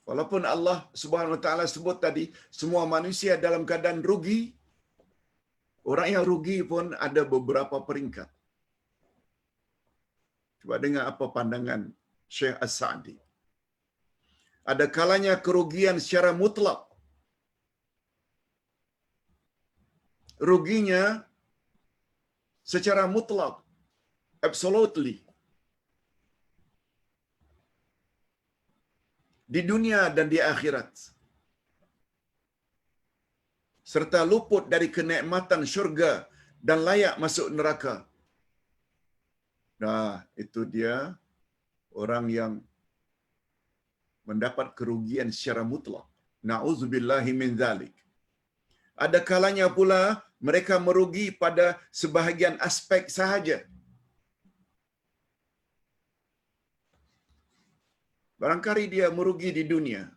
Walaupun Allah Subhanahu wa taala sebut tadi semua manusia dalam keadaan rugi, orang yang rugi pun ada beberapa peringkat. Coba dengar apa pandangan Syekh As-Sa'di. Ada kalanya kerugian secara mutlak. Ruginya secara mutlak, absolutely. Di dunia dan di akhirat. Serta luput dari kenikmatan syurga dan layak masuk neraka. Nah, itu dia orang yang mendapat kerugian secara mutlak. Na'udzubillahi min dzalik. Ada kalanya pula mereka merugi pada sebahagian aspek sahaja. Barangkali dia merugi di dunia,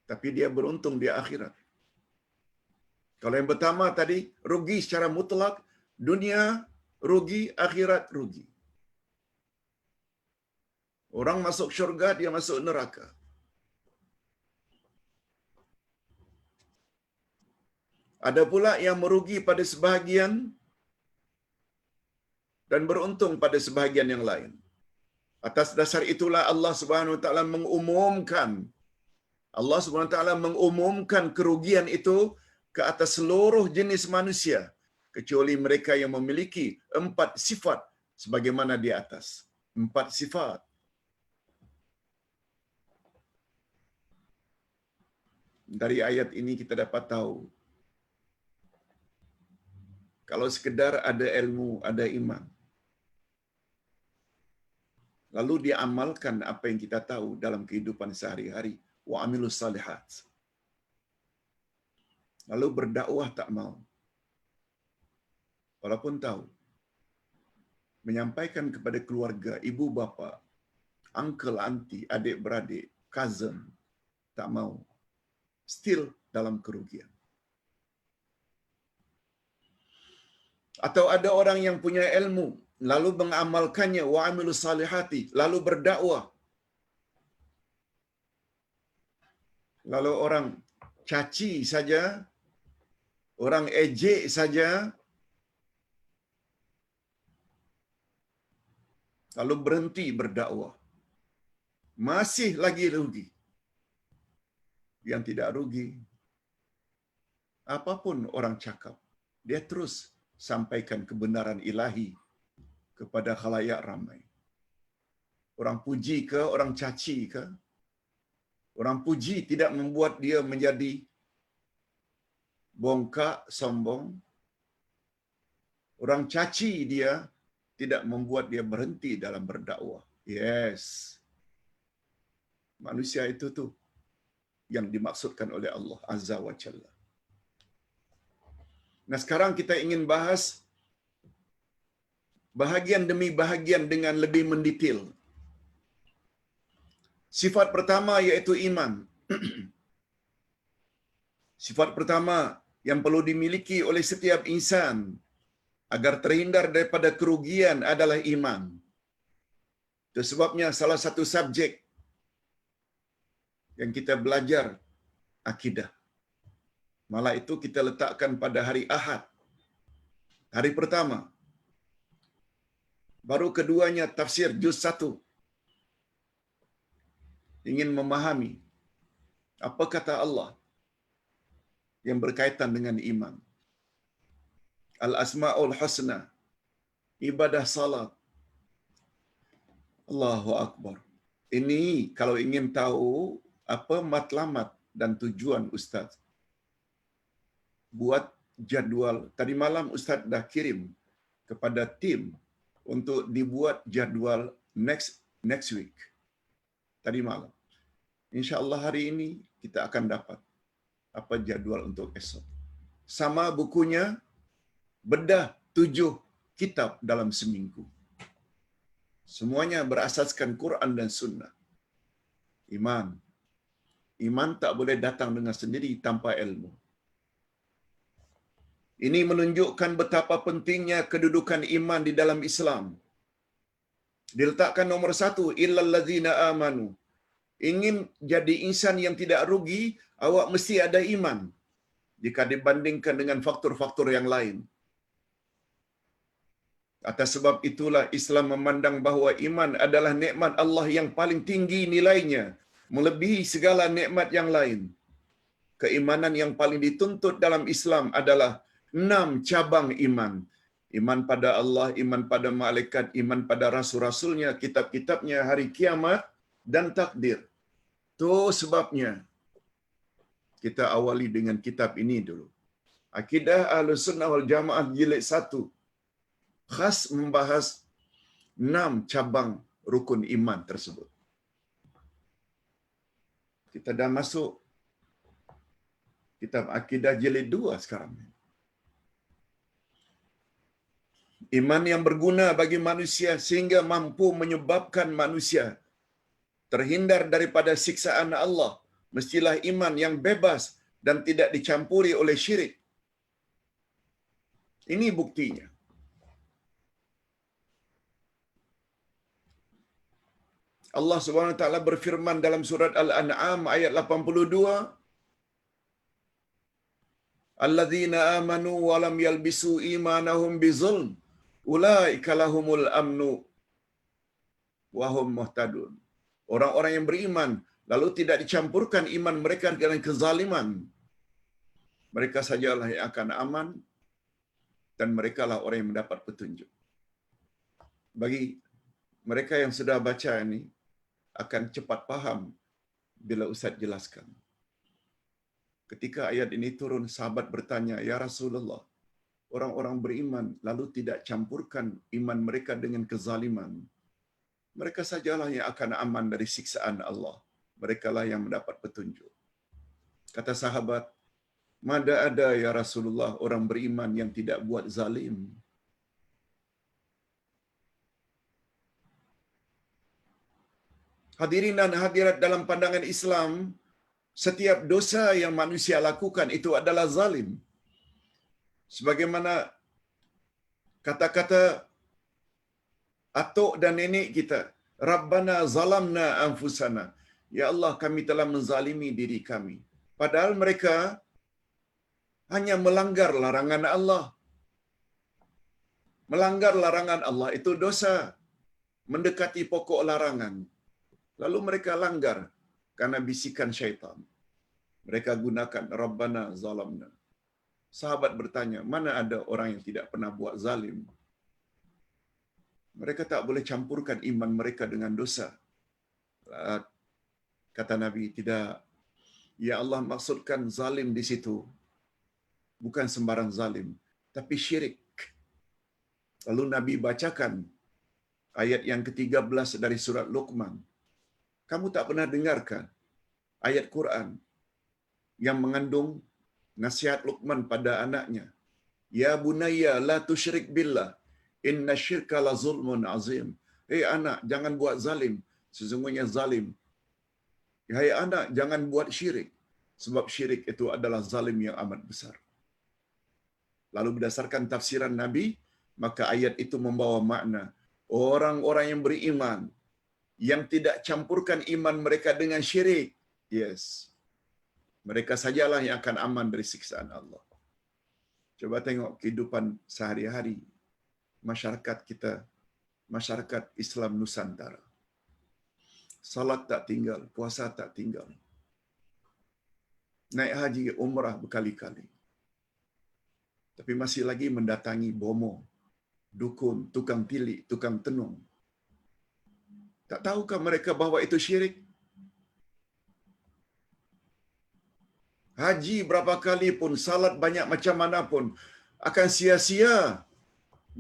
tapi dia beruntung di akhirat. Kalau yang pertama tadi, rugi secara mutlak, dunia rugi, akhirat rugi. Orang masuk syurga, dia masuk neraka. Ada pula yang merugi pada sebahagian dan beruntung pada sebahagian yang lain. Atas dasar itulah Allah Subhanahu wa taala mengumumkan, Allah Subhanahu wa taala mengumumkan kerugian itu ke atas seluruh jenis manusia kecuali mereka yang memiliki 4 sifat sebagaimana di atas. 4 sifat. Dari ayat ini kita dapat tahu, kalau sekedar ada ilmu, ada iman, lalu diamalkan apa yang kita tahu dalam kehidupan sehari-hari, wa amilus salihat, lalu berdakwah tak mau, walaupun tahu, menyampaikan kepada keluarga, ibu bapa, uncle, auntie, adik beradik, cousin, tak mau, still dalam kerugian. Atau ada orang yang punya ilmu, lalu mengamalkannya, wa amilus salihati, lalu berdakwah, lalu orang caci saja, orang ejek saja, lalu berhenti berdakwah, masih lagi rugi. Yang tidak rugi, apapun orang cakap, dia terus sampaikan kebenaran ilahi kepada khalayak ramai. Orang puji ke, orang caci ke, orang puji tidak membuat dia menjadi bongkak, sombong. Orang caci dia tidak membuat dia berhenti dalam berdakwah. Yes. Manusia itu tuh yang dimaksudkan oleh Allah Azza wa Jalla. Nah, sekarang kita ingin bahas bahagian demi bahagian dengan lebih mendetail. Sifat pertama yaitu iman. Sifat pertama yang perlu dimiliki oleh setiap insan agar terhindar daripada kerugian adalah iman. Itu sebabnya salah satu subjek yang kita belajar akidah. Malah itu kita letakkan pada hari Ahad. Hari pertama. Baru keduanya tafsir juz 1. Ingin memahami apa kata Allah yang berkaitan dengan iman. Al-Asma'ul Husna, ibadah salat. Allahu Akbar. Ini kalau ingin tahu apa matlamat dan tujuan Ustaz, buat jadual. Tadi malam Ustaz dah kirim kepada tim untuk dibuat jadual next week. Tadi malam. InsyaAllah hari ini kita akan dapat apa jadual untuk esok. Sama bukunya, bedah 7 kitab dalam seminggu. Semuanya berasaskan Quran dan Sunnah. Iman. Iman tak boleh datang dengan sendiri tanpa ilmu. Ini menunjukkan betapa pentingnya kedudukan iman di dalam Islam. Diletakkan nomor 1, illal ladzina amanu. Ingin jadi insan yang tidak rugi, awak mesti ada iman. Jika dibandingkan dengan faktor-faktor yang lain. Atas sebab itulah Islam memandang bahawa iman adalah nikmat Allah yang paling tinggi nilainya, melebihi segala nikmat yang lain. Keimanan yang paling dituntut dalam Islam adalah 6 cabang iman. Iman pada Allah, iman pada malaikat, iman pada rasul-rasulnya, kitab-kitabnya, hari kiamat, dan takdir. Itu sebabnya kita awali dengan kitab ini dulu. Akidah Ahlussunnah wal Jamaah jilid 1. Khas membahas 6 cabang rukun iman tersebut. Kita dah masuk kitab Akidah jilid 2 sekarang. Iman yang berguna bagi manusia sehingga mampu menyebabkan manusia terhindar daripada siksaan Allah, mestilah iman yang bebas dan tidak dicampuri oleh syirik. Ini buktinya. Allah Subhanahu wa taala berfirman dalam surat Al-An'am ayat 82, Alladzina amanu wa lam yalbisu imanahum bizulm ulaika lahumul amnu wa hum muhtadun. Orang-orang yang beriman lalu tidak dicampurkan iman mereka dengan kezaliman, mereka sajalah yang akan aman dan merekalah orang yang mendapat petunjuk. Bagi mereka yang sudah baca ini akan cepat faham bila Ustaz jelaskan. Ketika ayat ini turun, sahabat bertanya, "Ya Rasulullah, orang-orang beriman lalu tidak campurkan iman mereka dengan kezaliman. Mereka sajalah yang akan aman dari siksaan Allah. Merekalah yang mendapat petunjuk." Kata sahabat, "Mana ada ya Rasulullah orang beriman yang tidak buat zalim?" Hadirin dan hadirat dalam pandangan Islam, setiap dosa yang manusia lakukan itu adalah zalim. Sebagaimana kata-kata atuk dan nenek kita, Rabbana zalamna anfusana. Ya Allah, kami telah menzalimi diri kami. Padahal mereka hanya melanggar larangan Allah. Melanggar larangan Allah itu dosa. Mendekati pokok larangan. Lalu mereka langgar karena bisikan syaitan. Mereka gunakan Rabbana zalamna. Sahabat bertanya, mana ada orang yang tidak pernah buat zalim? Mereka tak boleh campurkan iman mereka dengan dosa. Kata Nabi, tidak. Ya Allah, maksudkan zalim di situ bukan sembarang zalim, tapi syirik. Lalu Nabi bacakan ayat yang ke-13 dari surat Luqman. Kamu tak pernah dengarkan ayat Quran yang mengandung nasihat Luqman pada anaknya? Ya bunayya la tusyrik billah inna syirka la zulmun azim. Anak, jangan buat zalim. Sesungguhnya zalim. Hai anak, jangan buat syirik. Sebab syirik itu adalah zalim yang amat besar. Lalu berdasarkan tafsiran Nabi, maka ayat itu membawa makna orang-orang yang beriman yang tidak campurkan iman mereka dengan syirik. Yes. Mereka sajalah yang akan aman dari siksaan Allah. Coba tengok kehidupan sehari-hari masyarakat kita, masyarakat Islam Nusantara. Salat tak tinggal, puasa tak tinggal. Naik haji, umrah berkali-kali. Tapi masih lagi mendatangi bomo, dukun, tukang tilik, tukang tenung. Tak tahukah mereka bahawa itu syirik? Haji berapa kali pun, salat banyak macam mana pun, akan sia-sia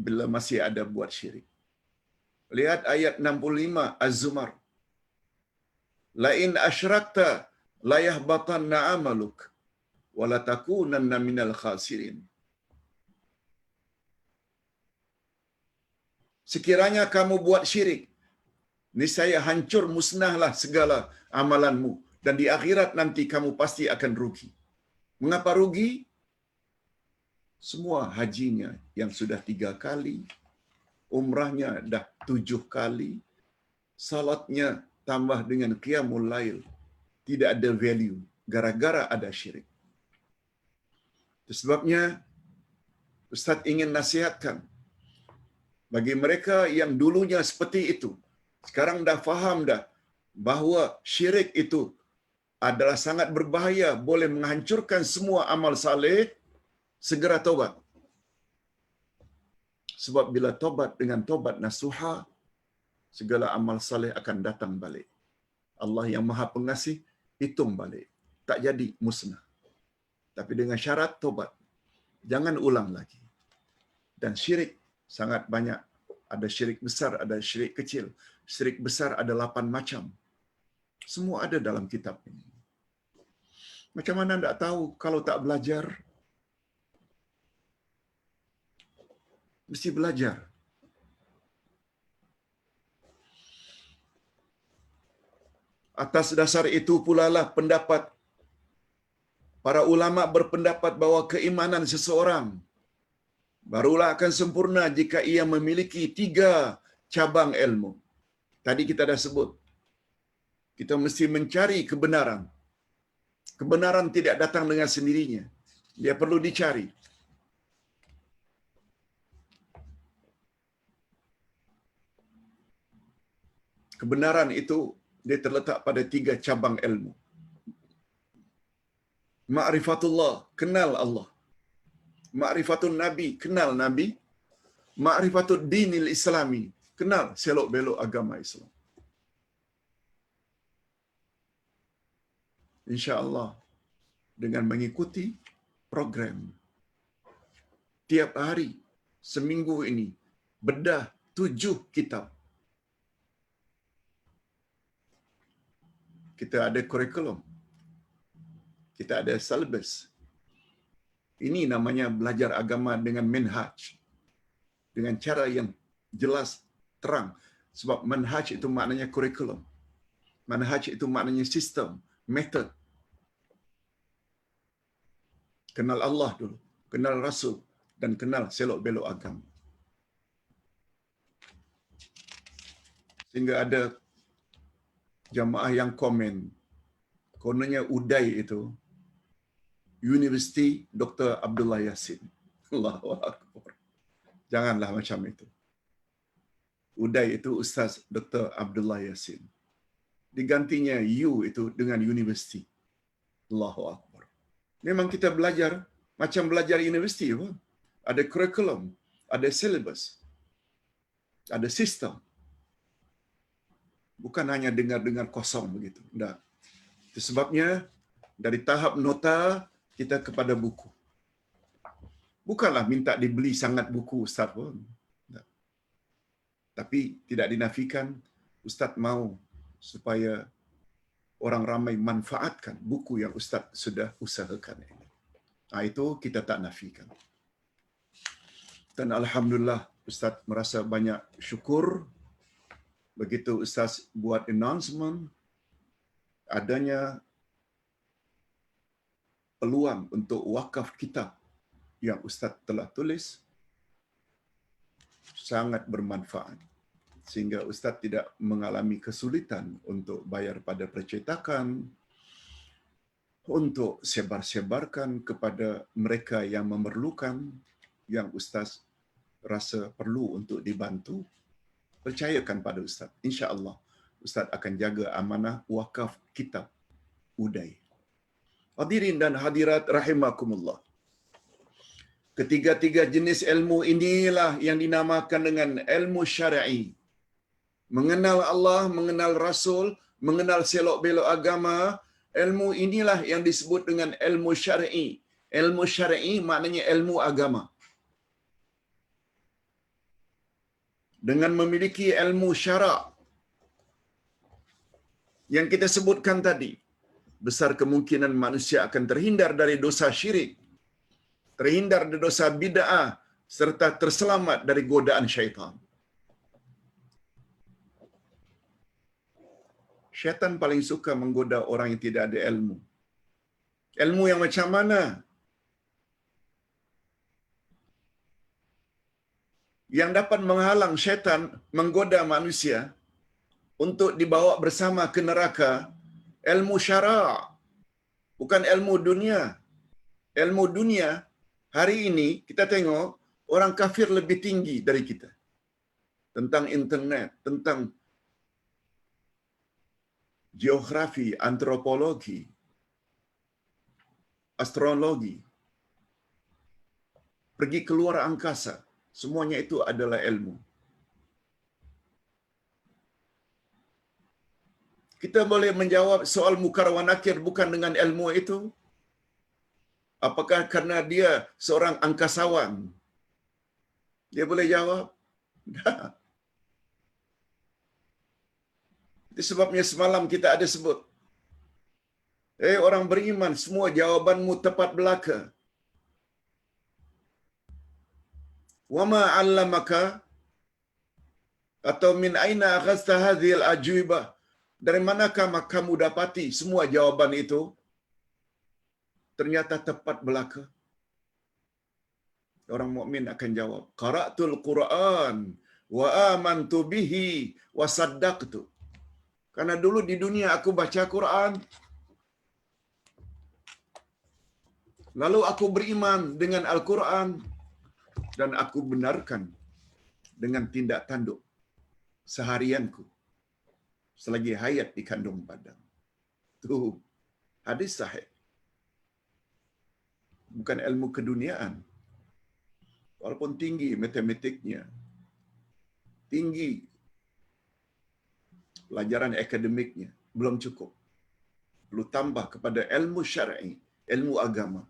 bila masih ada buat syirik. Lihat ayat 65 Az-Zumar. Lain asyrakta la yahbatanna amaluk wa la takunanna minal khasirin. Sekiranya kamu buat syirik, niscaya hancur musnahlah segala amalanmu dan di akhirat nanti kamu pasti akan rugi. Mengapa rugi? Semua hajinya yang sudah 3 kali, umrahnya dah 7 kali, salatnya tambah dengan qiyamul lail, tidak ada value gara-gara ada syirik. Itu sebabnya Ustaz ingin nasihatkan bagi mereka yang dulunya seperti itu, sekarang dah faham dah bahawa syirik itu adalah sangat berbahaya, boleh menghancurkan semua amal saleh, segera taubat. Sebab bila taubat dengan taubat nasuha, segala amal saleh akan datang balik. Allah yang Maha Pengasih hitung balik. Tak jadi musnah. Tapi dengan syarat taubat. Jangan ulang lagi. Dan syirik sangat banyak. Ada syirik besar, ada syirik kecil. Syirik besar ada 8 macam. Semua ada dalam kitab ini. Macam mana tak tahu kalau tak belajar? Mesti belajar. Atas dasar itu pula lah pendapat para ulama berpendapat bahawa keimanan seseorang barulah akan sempurna jika ia memiliki 3 cabang ilmu. Tadi kita dah sebut. Kita mesti mencari kebenaran. Kebenaran tidak datang dengan sendirinya. Dia perlu dicari. Kebenaran itu dia terletak pada 3 cabang ilmu. Ma'rifatullah, kenal Allah. Ma'rifatun Nabi, kenal Nabi. Ma'rifatud dinil Islami, kenal selok-belok agama Islam. InsyaAllah, dengan mengikuti program tiap hari, seminggu ini, bedah 7 kitab. Kita ada kurikulum. Kita ada syllabus. Ini namanya belajar agama dengan manhaj. Dengan cara yang jelas, terang. Sebab manhaj itu maknanya kurikulum. Manhaj itu maknanya sistem, metod. Kenal Allah dulu, kenal Rasul, dan kenal selok-belok agama. Sehingga ada jamaah yang komen, kononnya Uday itu, Universiti Dr. Abdullah Yassin. Allahu Akbar. Janganlah macam itu. Uday itu Ustaz Dr. Abdullah Yassin. Digantinya U itu dengan universiti. Allahu Akbar. Memang kita belajar macam belajar universiti pun. Ada kurikulum, ada syllabus, ada sistem. Bukan hanya dengar-dengar kosong begitu. Tak. Itu sebabnya dari tahap nota kita kepada buku. Bukanlah minta dibeli sangat buku Ustaz pun. Tak. Tapi tidak dinafikan Ustaz mau supaya orang ramai manfaatkan buku yang Ustaz sudah usahakan ini. Itu kita tak nafikan. Dan Alhamdulillah Ustaz merasa banyak syukur begitu Ustaz buat announcement adanya peluang untuk wakaf kitab yang Ustaz telah tulis sangat bermanfaat sehingga Ustaz tidak mengalami kesulitan untuk bayar pada percetakan, untuk sebar-sebarkan kepada mereka yang memerlukan, yang Ustaz rasa perlu untuk dibantu. Percayakan pada Ustaz. InsyaAllah Ustaz akan jaga amanah wakaf kitab Uday. Hadirin dan hadirat rahimakumullah. Ketiga-tiga jenis ilmu inilah yang dinamakan dengan ilmu syar'i. Mengenal Allah, mengenal Rasul, mengenal selok-belok agama, ilmu inilah yang disebut dengan ilmu syar'i. Ilmu syar'i maknanya ilmu agama. Dengan memiliki ilmu syarak yang kita sebutkan tadi, besar kemungkinan manusia akan terhindar dari dosa syirik, terhindar dari dosa bid'ah, serta terselamat dari godaan syaitan. Syaitan paling suka menggoda orang yang tidak ada ilmu. Ilmu yang macam mana? Yang dapat menghalang syaitan menggoda manusia untuk dibawa bersama ke neraka, ilmu syarak, bukan ilmu dunia. Ilmu dunia, hari ini kita tengok orang kafir lebih tinggi dari kita. Tentang internet, tentang geografi, antropologi, astrologi, pergi keluar angkasa, semuanya itu adalah ilmu. Kita boleh menjawab soal mungkar wa nakir bukan dengan ilmu itu. Apakah karena dia seorang angkasawan? Dia boleh jawab? Tak. Itu sebabnya semalam kita ada sebut, orang beriman, semua jawabanmu tepat belaka. Wa ma 'allamaka atau min aina akhadta hadhil ajwibah? Dari manakah kamu dapati semua jawaban itu? Ternyata tepat belaka. Orang mukmin akan jawab, qara'tul Quran wa amantu bihi wa saddaqtu. Karena dulu di dunia aku baca Quran, lalu aku beriman dengan Al-Quran, dan aku benarkan dengan tindak tanduk seharianku selagi hayat di kandung badan. Itu hadis sahih. Bukan ilmu keduniaan. Walaupun tinggi matematiknya, tinggi pelajaran akademiknya, belum cukup. Perlu tambah kepada ilmu syar'i, ilmu agama.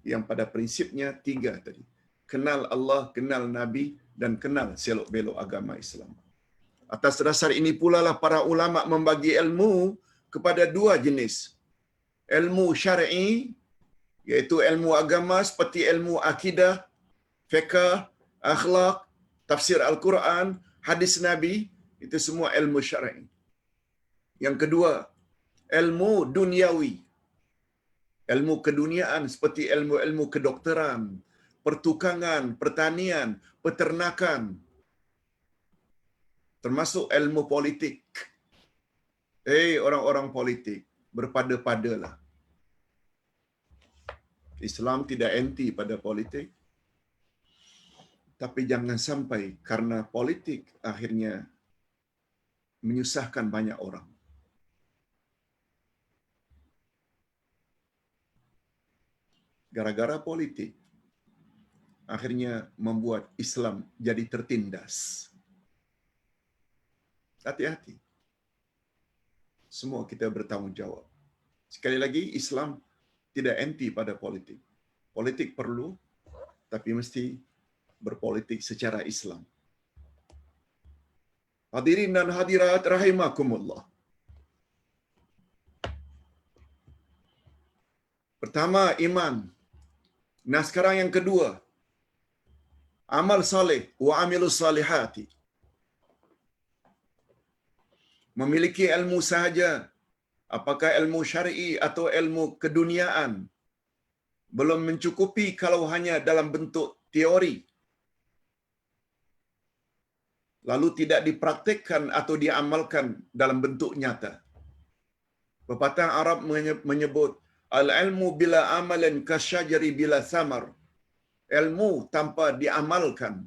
Yang pada prinsipnya 3 tadi. Kenal Allah, kenal Nabi, dan kenal selok-belok agama Islam. Atas dasar ini pula lah para ulama membagi ilmu kepada 2 jenis. Ilmu syar'i, iaitu ilmu agama seperti ilmu akidah, fiqh, akhlak, tafsir Al-Quran, hadis Nabi, itu semua ilmu syar'i. Yang kedua, ilmu duniawi. Ilmu keduniaan seperti ilmu-ilmu kedokteran, pertukangan, pertanian, peternakan, termasuk ilmu politik. Orang-orang politik, berpada-padalah. Islam tidak anti pada politik, tapi jangan sampai karena politik akhirnya menyusahkan banyak orang. Gara-gara politik, akhirnya membuat Islam jadi tertindas. Hati-hati. Semua kita bertanggungjawab. Sekali lagi, Islam tidak anti pada politik. Politik perlu, tapi mesti berpolitik secara Islam. Hadirin dan hadirat rahimakumullah. Pertama, iman. Nah, sekarang yang kedua, amal saleh wa amilus salihati. Memiliki ilmu sahaja, apakah ilmu syar'i atau ilmu keduniaan, belum mencukupi kalau hanya dalam bentuk teori, lalu tidak dipraktikkan atau diamalkan dalam bentuk nyata. Pepatah Arab menyebut, al-ilmu bila amalan kasyajari bila samar. Ilmu tanpa diamalkan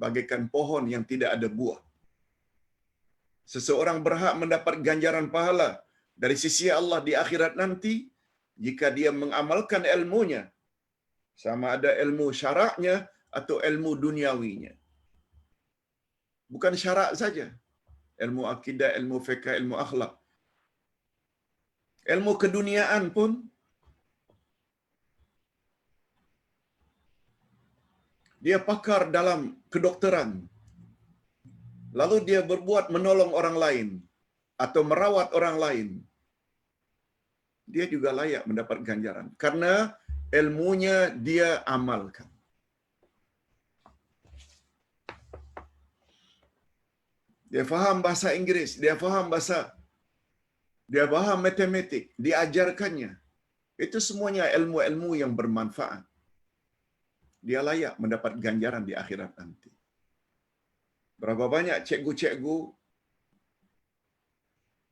bagaikan pohon yang tidak ada buah. Seseorang berhak mendapat ganjaran pahala dari sisi Allah di akhirat nanti jika dia mengamalkan ilmunya, sama ada ilmu syaraknya atau ilmu duniawinya. Bukan syarak saja, ilmu akidah, ilmu fiqh, ilmu akhlak. Ilmu keduniaan pun dia pakar dalam kedokteran, lalu dia berbuat menolong orang lain atau merawat orang lain, dia juga layak mendapat ganjaran karena ilmunya dia amalkan. Dia faham bahasa Inggeris, dia faham matematik, diajarkannya. Itu semuanya ilmu-ilmu yang bermanfaat. Dia layak mendapat ganjaran di akhirat nanti. Berapa banyak cikgu-cikgu,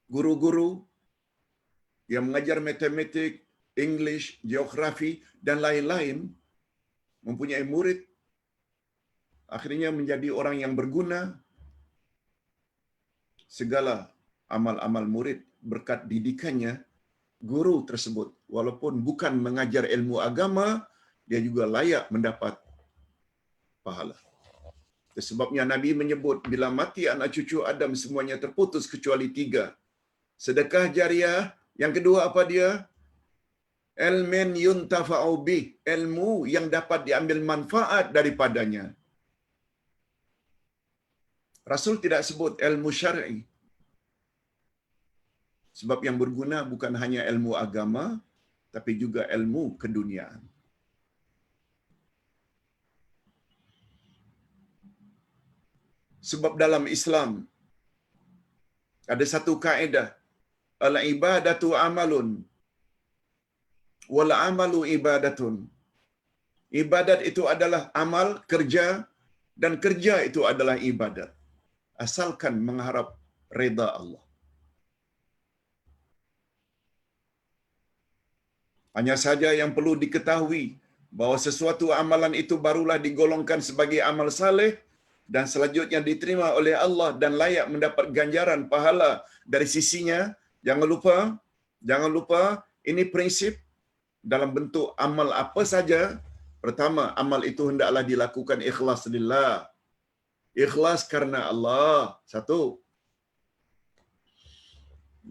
guru-guru yang mengajar matematik, English, geografi, dan lain-lain, mempunyai murid, akhirnya menjadi orang yang berguna. Segala amal-amal murid berkat didikannya, guru tersebut, walaupun bukan mengajar ilmu agama, dia juga layak mendapat pahala. Sebabnya Nabi menyebut, bila mati anak cucu Adam semuanya terputus kecuali 3. Sedekah jariah. Yang kedua apa dia? Ilmin yuntafa'u bih, ilmu yang dapat diambil manfaat daripadanya. Rasul tidak sebut ilmu syar'i. Sebab yang berguna bukan hanya ilmu agama, tapi juga ilmu keduniaan. Sebab dalam Islam ada satu kaedah, al-ibadatu amalun wal amalu ibadatun. Ibadat itu adalah amal, kerja, dan kerja itu adalah ibadat. Asalkan mengharap redha Allah. Hanya saja yang perlu diketahui bahawa sesuatu amalan itu barulah digolongkan sebagai amal saleh dan selanjutnya diterima oleh Allah dan layak mendapat ganjaran pahala dari sisinya. Jangan lupa ini prinsip dalam bentuk amal apa saja. Pertama, amal itu hendaklah dilakukan ikhlas lillah. Ikhlas karena Allah. Satu.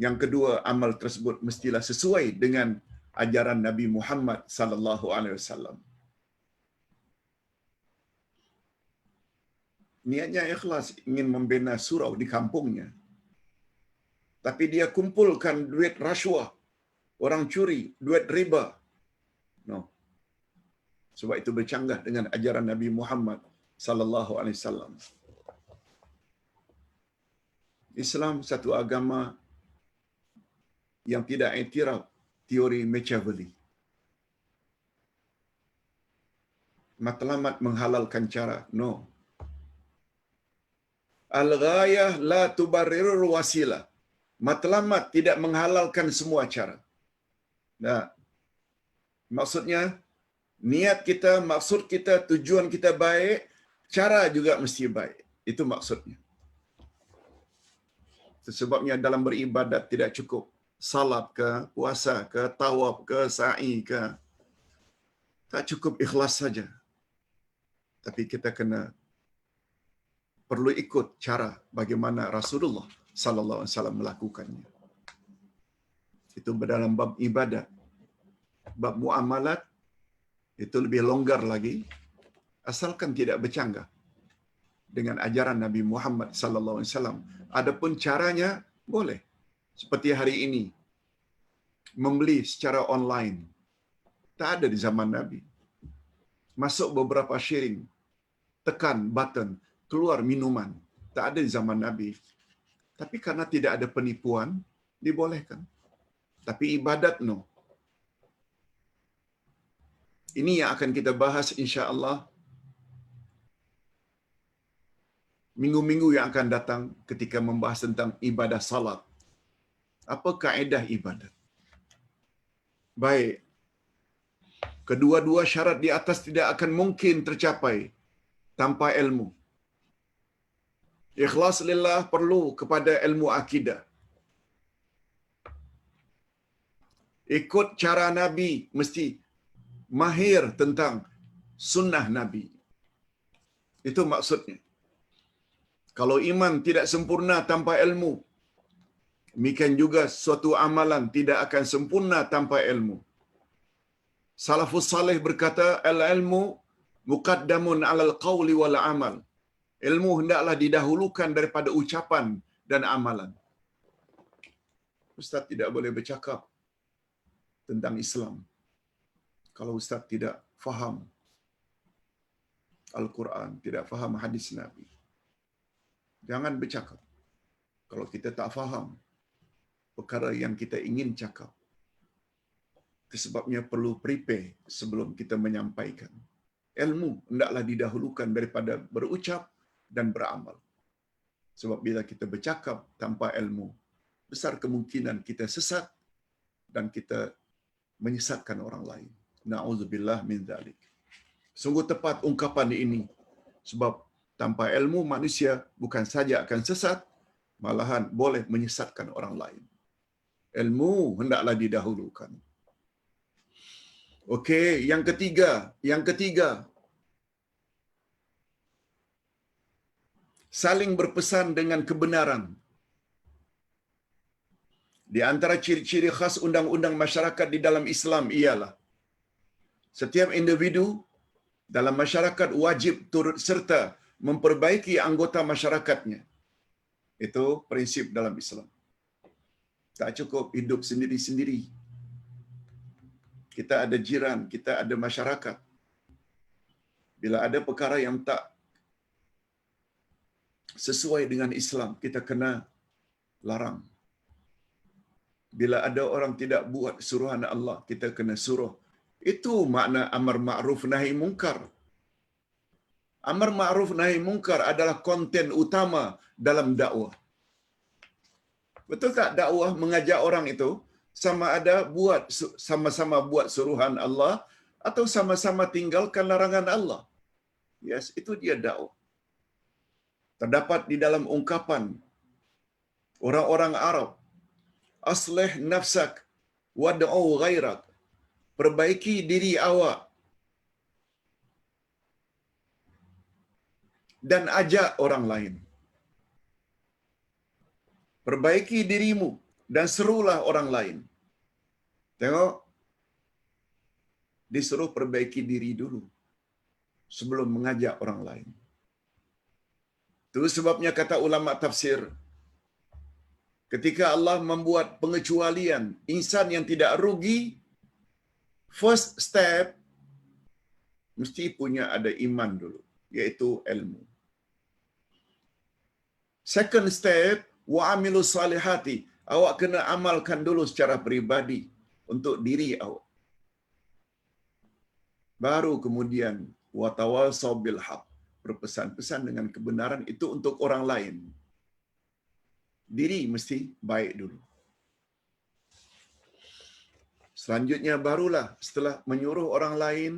Yang kedua, amal tersebut mestilah sesuai dengan ajaran Nabi Muhammad sallallahu alaihi wasallam. Niatnya ikhlas, ingin membina surau di kampungnya. Tapi dia kumpulkan duit rasuah, orang curi, duit riba. No. Sebab itu bercanggah dengan ajaran Nabi Muhammad sallallahu alaihi wasallam. Islam satu agama yang tidak iktiraf teori Machiavelli. Matlamat menghalalkan cara. No. Al-ghayah la tubarrirul wasilah. Matlamat tidak menghalalkan semua cara. Nah, maksudnya niat kita, maksud kita, tujuan kita baik, cara juga mesti baik. Itu maksudnya. Sebabnya dalam beribadat tidak cukup salat ke, puasa ke, tawaf ke, sa'i ke. Tak cukup ikhlas saja. Tapi kita perlu ikut cara bagaimana Rasulullah sallallahu alaihi wasallam melakukannya. Itu dalam bab ibadat. Bab muamalat itu lebih longgar lagi, asalkan tidak bercanggah dengan ajaran Nabi Muhammad sallallahu alaihi wasallam. Adapun caranya boleh. Seperti hari ini membeli secara online. Tak ada di zaman Nabi. Masuk beberapa sharing, tekan button, keluar minuman. Tak ada di zaman Nabi. Tapi karena tidak ada penipuan, dibolehkan. Tapi ibadat no. Ini yang akan kita bahas insya-Allah minggu-minggu yang akan datang ketika membahas tentang ibadah salat. Apa kaedah ibadat? Baik. Kedua-dua syarat di atas tidak akan mungkin tercapai tanpa ilmu. Ikhlas lillah perlu kepada ilmu akidah. Ikut cara Nabi mesti mahir tentang sunnah Nabi. Itu maksudnya. Kalau iman tidak sempurna tanpa ilmu, demikian juga suatu amalan tidak akan sempurna tanpa ilmu. Salafus salih berkata, al-ilmu muqaddamun 'alal qawli wal amal. Ilmu hendaklah didahulukan daripada ucapan dan amalan. Ustaz tidak boleh bercakap tentang Islam kalau ustaz tidak faham Al-Quran, tidak faham hadis Nabi. Jangan bercakap kalau kita tak faham perkara yang kita ingin cakap. Itu sebabnya perlu prepare sebelum kita menyampaikan. Ilmu hendaklah didahulukan daripada berucap dan beramal. Sebab bila kita bercakap tanpa ilmu, besar kemungkinan kita sesat dan kita menyesatkan orang lain. Na'udzubillah min dzalik. Sungguh tepat ungkapan ini. Sebab tanpa ilmu manusia bukan saja akan sesat, malahan boleh menyesatkan orang lain. Ilmu hendaklah didahulukan. Okey, yang ketiga. Saling berpesan dengan kebenaran. Di antara ciri-ciri khas undang-undang masyarakat di dalam Islam ialah setiap individu dalam masyarakat wajib turut serta memperbaiki anggota masyarakatnya. Itu prinsip dalam Islam. Tak cukup hidup sendiri-sendiri. Kita ada jiran, kita ada masyarakat. Bila ada perkara yang tak sesuai dengan Islam, kita kena larang. Bila ada orang tidak buat suruhan Allah, kita kena suruh. Itu makna amar ma'ruf nahi munkar. Amar ma'ruf nahi munkar adalah konten utama dalam dakwah. Betul tak dakwah mengajak orang itu sama ada buat sama-sama buat suruhan Allah atau sama-sama tinggalkan larangan Allah? Yes, itu dia dakwah. Terdapat di dalam ungkapan orang-orang Arab, aslih nafsak wad'u ghairak. Perbaiki diri awak dan ajak orang lain. Perbaiki dirimu dan serulah orang lain. Tengok, disuruh perbaiki diri dulu sebelum mengajak orang lain. Itu sebabnya kata ulama tafsir, ketika Allah membuat pengecualian insan yang tidak rugi, first step mesti punya ada iman dulu, iaitu ilmu. Second step, wa'amilu salihati, awak kena amalkan dulu secara peribadi untuk diri awak. Baru kemudian watawasau bil haq, berpesan-pesan dengan kebenaran itu untuk orang lain. Diri mesti baik dulu. Selanjutnya barulah setelah menyuruh orang lain,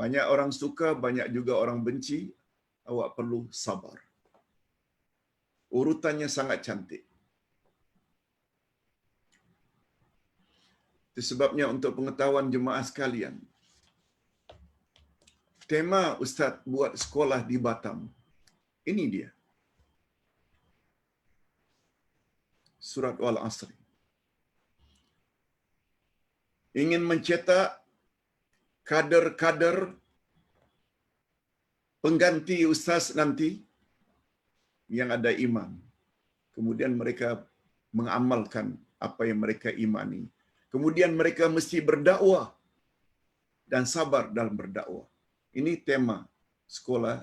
banyak orang suka, banyak juga orang benci, awak perlu sabar. Urutannya sangat cantik. Itu sebabnya untuk pengetahuan jemaah sekalian, tema Ustaz buat sekolah di Batam, ini dia. Surat Wal-Asri. Ingin mencetak kader-kader pengganti ustaz nanti yang ada iman. Kemudian mereka mengamalkan apa yang mereka imani. Kemudian mereka mesti berdakwah dan sabar dalam berdakwah. Ini tema sekolah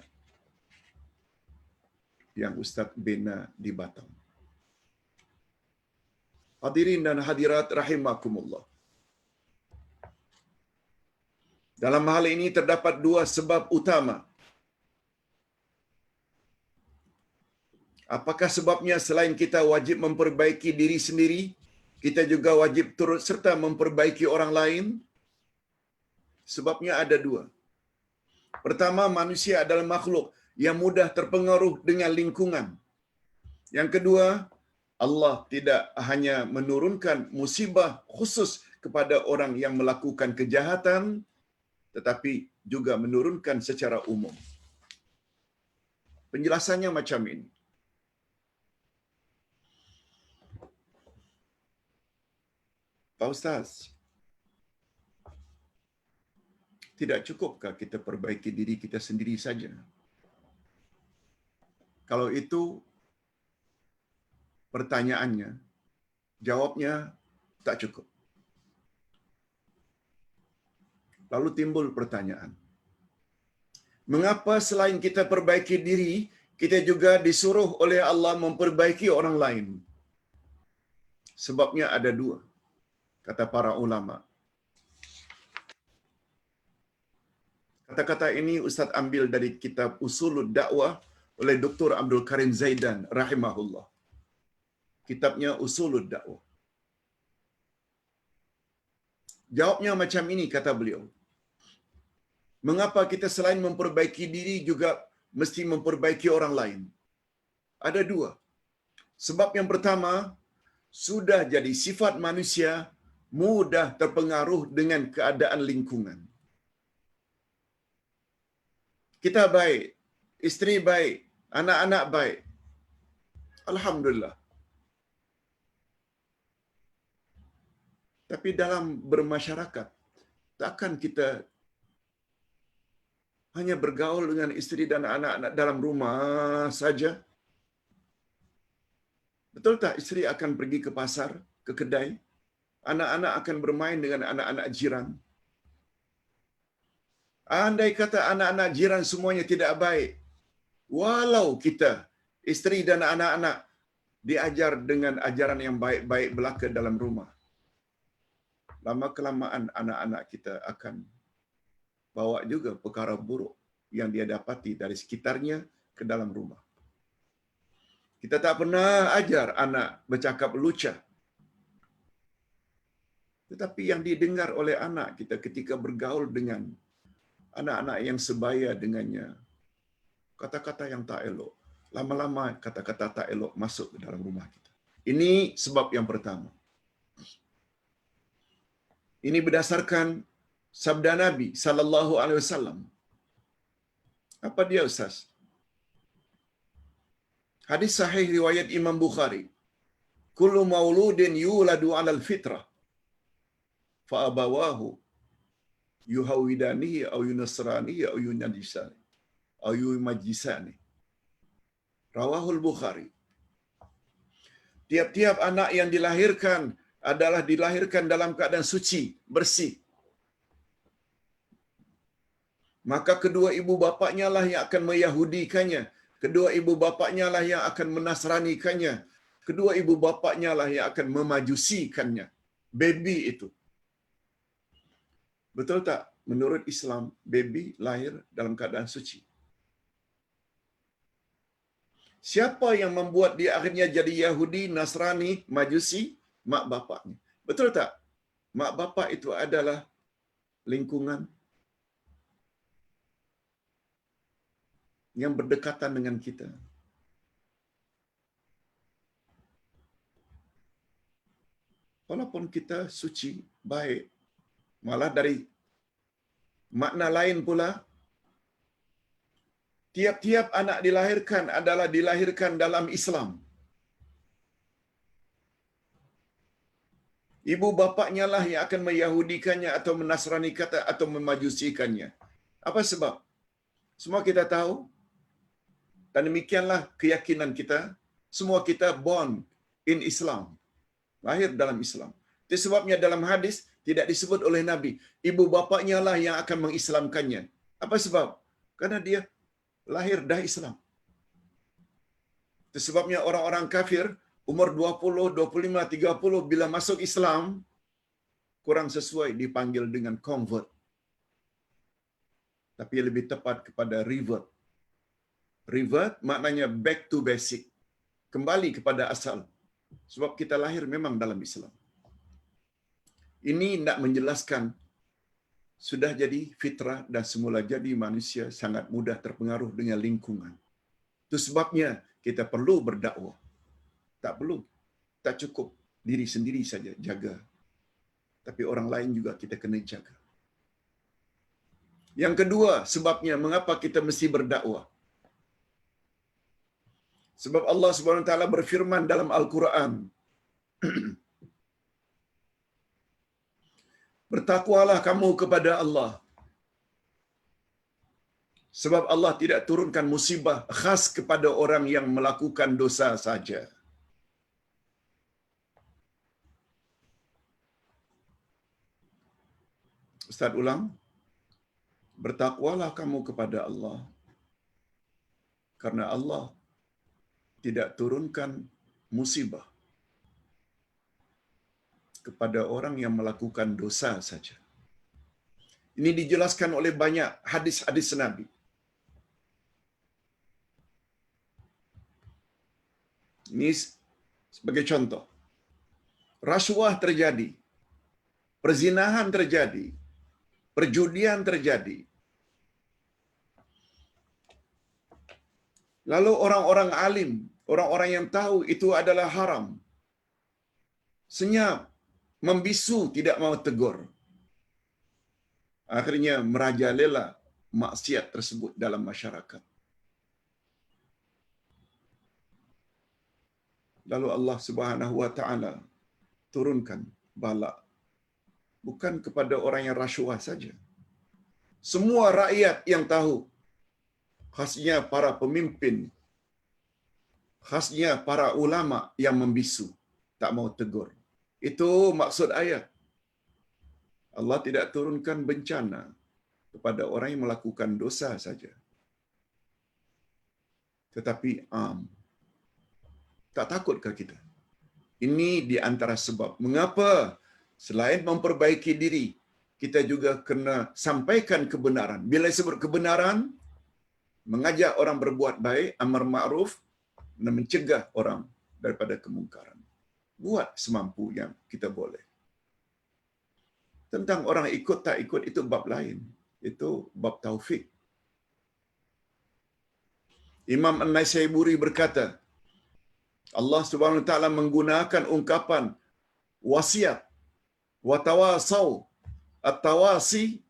yang Ustaz bina di Batam. Hadirin dan hadirat rahimakumullah. Dalam hal ini terdapat dua sebab utama. Apakah sebabnya selain kita wajib memperbaiki diri sendiri, kita juga wajib turut serta memperbaiki orang lain? Sebabnya ada dua. Pertama, manusia adalah makhluk yang mudah terpengaruh dengan lingkungan. Yang kedua, Allah tidak hanya menurunkan musibah khusus kepada orang yang melakukan kejahatan, tetapi juga menurunkan secara umum. Penjelasannya macam ini. Pak Ustaz, tidak cukupkah kita perbaiki diri kita sendiri saja? Kalau itu pertanyaannya, jawabnya tak cukup. Lalu timbul pertanyaan, mengapa selain kita perbaiki diri, kita juga disuruh oleh Allah memperbaiki orang lain? Sebabnya ada dua, kata para ulama. Kata-kata ini Ustaz ambil dari kitab Usulud Dakwah oleh Dr. Abdul Karim Zaidan rahimahullah. Kitabnya Usulud Dakwah. Jawabnya macam ini, kata beliau. Mengapa kita selain memperbaiki diri juga mesti memperbaiki orang lain? Ada dua. Sebab yang pertama, sudah jadi sifat manusia mudah terpengaruh dengan keadaan lingkungan. Kita baik, isteri baik, anak-anak baik. Alhamdulillah. Tapi dalam bermasyarakat, takkan kita hanya bergaul dengan isteri dan anak-anak dalam rumah saja? Betul tak isteri akan pergi ke pasar, ke kedai? Anak-anak akan bermain dengan anak-anak jiran. Andai kata anak-anak jiran semuanya tidak baik, walau kita, isteri dan anak-anak, diajar dengan ajaran yang baik-baik belaka dalam rumah, lama-kelamaan anak-anak kita akan bawa juga perkara buruk yang dia dapati dari sekitarnya ke dalam rumah. Kita tak pernah ajar anak bercakap lucah. Tetapi yang didengar oleh anak kita ketika bergaul dengan anak-anak yang sebaya dengannya, kata-kata yang tak elok. Lama-lama kata-kata tak elok masuk ke dalam rumah kita. Ini sebab yang pertama. Ini berdasarkan sabda Nabi sallallahu alaihi wasallam. Apa dia, Ustaz? Hadis sahih riwayat Imam Bukhari. Kullu mauludin yuladu 'alal fitrah fa abawahu yuhawidanihi aw yunasranihi aw yunajisani aw yumajjisani. Rawahul Bukhari. Tiap-tiap anak yang dilahirkan adalah dilahirkan dalam keadaan suci, bersih. Maka kedua ibu bapaknya lah yang akan meyahudikannya, kedua ibu bapaknya lah yang akan menasranikannya, kedua ibu bapaknya lah yang akan memajusikannya. Baby itu. Betul tak? Menurut Islam, baby lahir dalam keadaan suci. Siapa yang membuat dia akhirnya jadi Yahudi, Nasrani, Majusi? Mak bapaknya. Betul tak? Mak bapak itu adalah lingkungan yang berdekatan dengan kita. Walaupun kita suci, baik, malah dari makna lain pula, tiap-tiap anak dilahirkan adalah dilahirkan dalam Islam. Ibu bapaknya lah yang akan meyahudikannya atau menasranikannya atau memajusikannya. Apa sebab? Semua kita tahu, dan demikianlah keyakinan kita, semua kita born in Islam, lahir dalam Islam. Itu sebabnya dalam hadis tidak disebut oleh Nabi, ibu bapaknya lah yang akan mengislamkannya. Apa sebab? Karena dia lahir dah Islam. Itu sebabnya orang-orang kafir umur 20, 25, 30 bila masuk Islam kurang sesuai dipanggil dengan convert. Tapi lebih tepat kepada revert. Revert maknanya back to basic. Kembali kepada asal. Sebab kita lahir memang dalam Islam. Ini nak menjelaskan sudah jadi fitrah dan semula jadi manusia sangat mudah terpengaruh dengan lingkungan. Itu sebabnya kita perlu berdakwah. Tak perlu, tak cukup diri sendiri saja jaga. Tapi orang lain juga kita kena jaga. Yang kedua, sebabnya mengapa kita mesti berdakwah. Sebab Allah Subhanahu Wa Taala berfirman dalam Al-Quran, bertakwalah kamu kepada Allah. Sebab Allah tidak turunkan musibah khas kepada orang yang melakukan dosa saja. Ustaz ulang. Bertakwalah kamu kepada Allah. Karena Allah tidak turunkan musibah kepada orang yang melakukan dosa saja. Ini dijelaskan oleh banyak hadis-hadis Nabi. Ini sebagai contoh. Rasuah terjadi. Perzinahan terjadi. Perjudian terjadi. Lalu orang-orang alim, orang-orang yang tahu itu adalah haram, senyap, membisu, tidak mau tegur. Akhirnya merajalela maksiat tersebut dalam masyarakat. Lalu Allah Subhanahu Wa Taala turunkan bala bukan kepada orang yang rasuah saja. Semua rakyat yang tahu, khasnya para pemimpin, khasnya para ulama yang membisu, tak mau tegur. Itu maksud ayat. Allah tidak turunkan bencana kepada orang yang melakukan dosa saja. Tetapi tak takutkah kita? Ini di antara sebab mengapa selain memperbaiki diri, kita juga kena sampaikan kebenaran. Bila disebut kebenaran, mengajak orang berbuat baik, amar ma'ruf, dan mencegah orang daripada kemungkaran. Buat semampu yang kita boleh. Tentang orang ikut tak ikut itu bab lain. Itu bab taufik. Imam An-Naisaburi berkata, Allah Subhanahu Wa Taala menggunakan ungkapan wasiat, watawasau, at-tawasi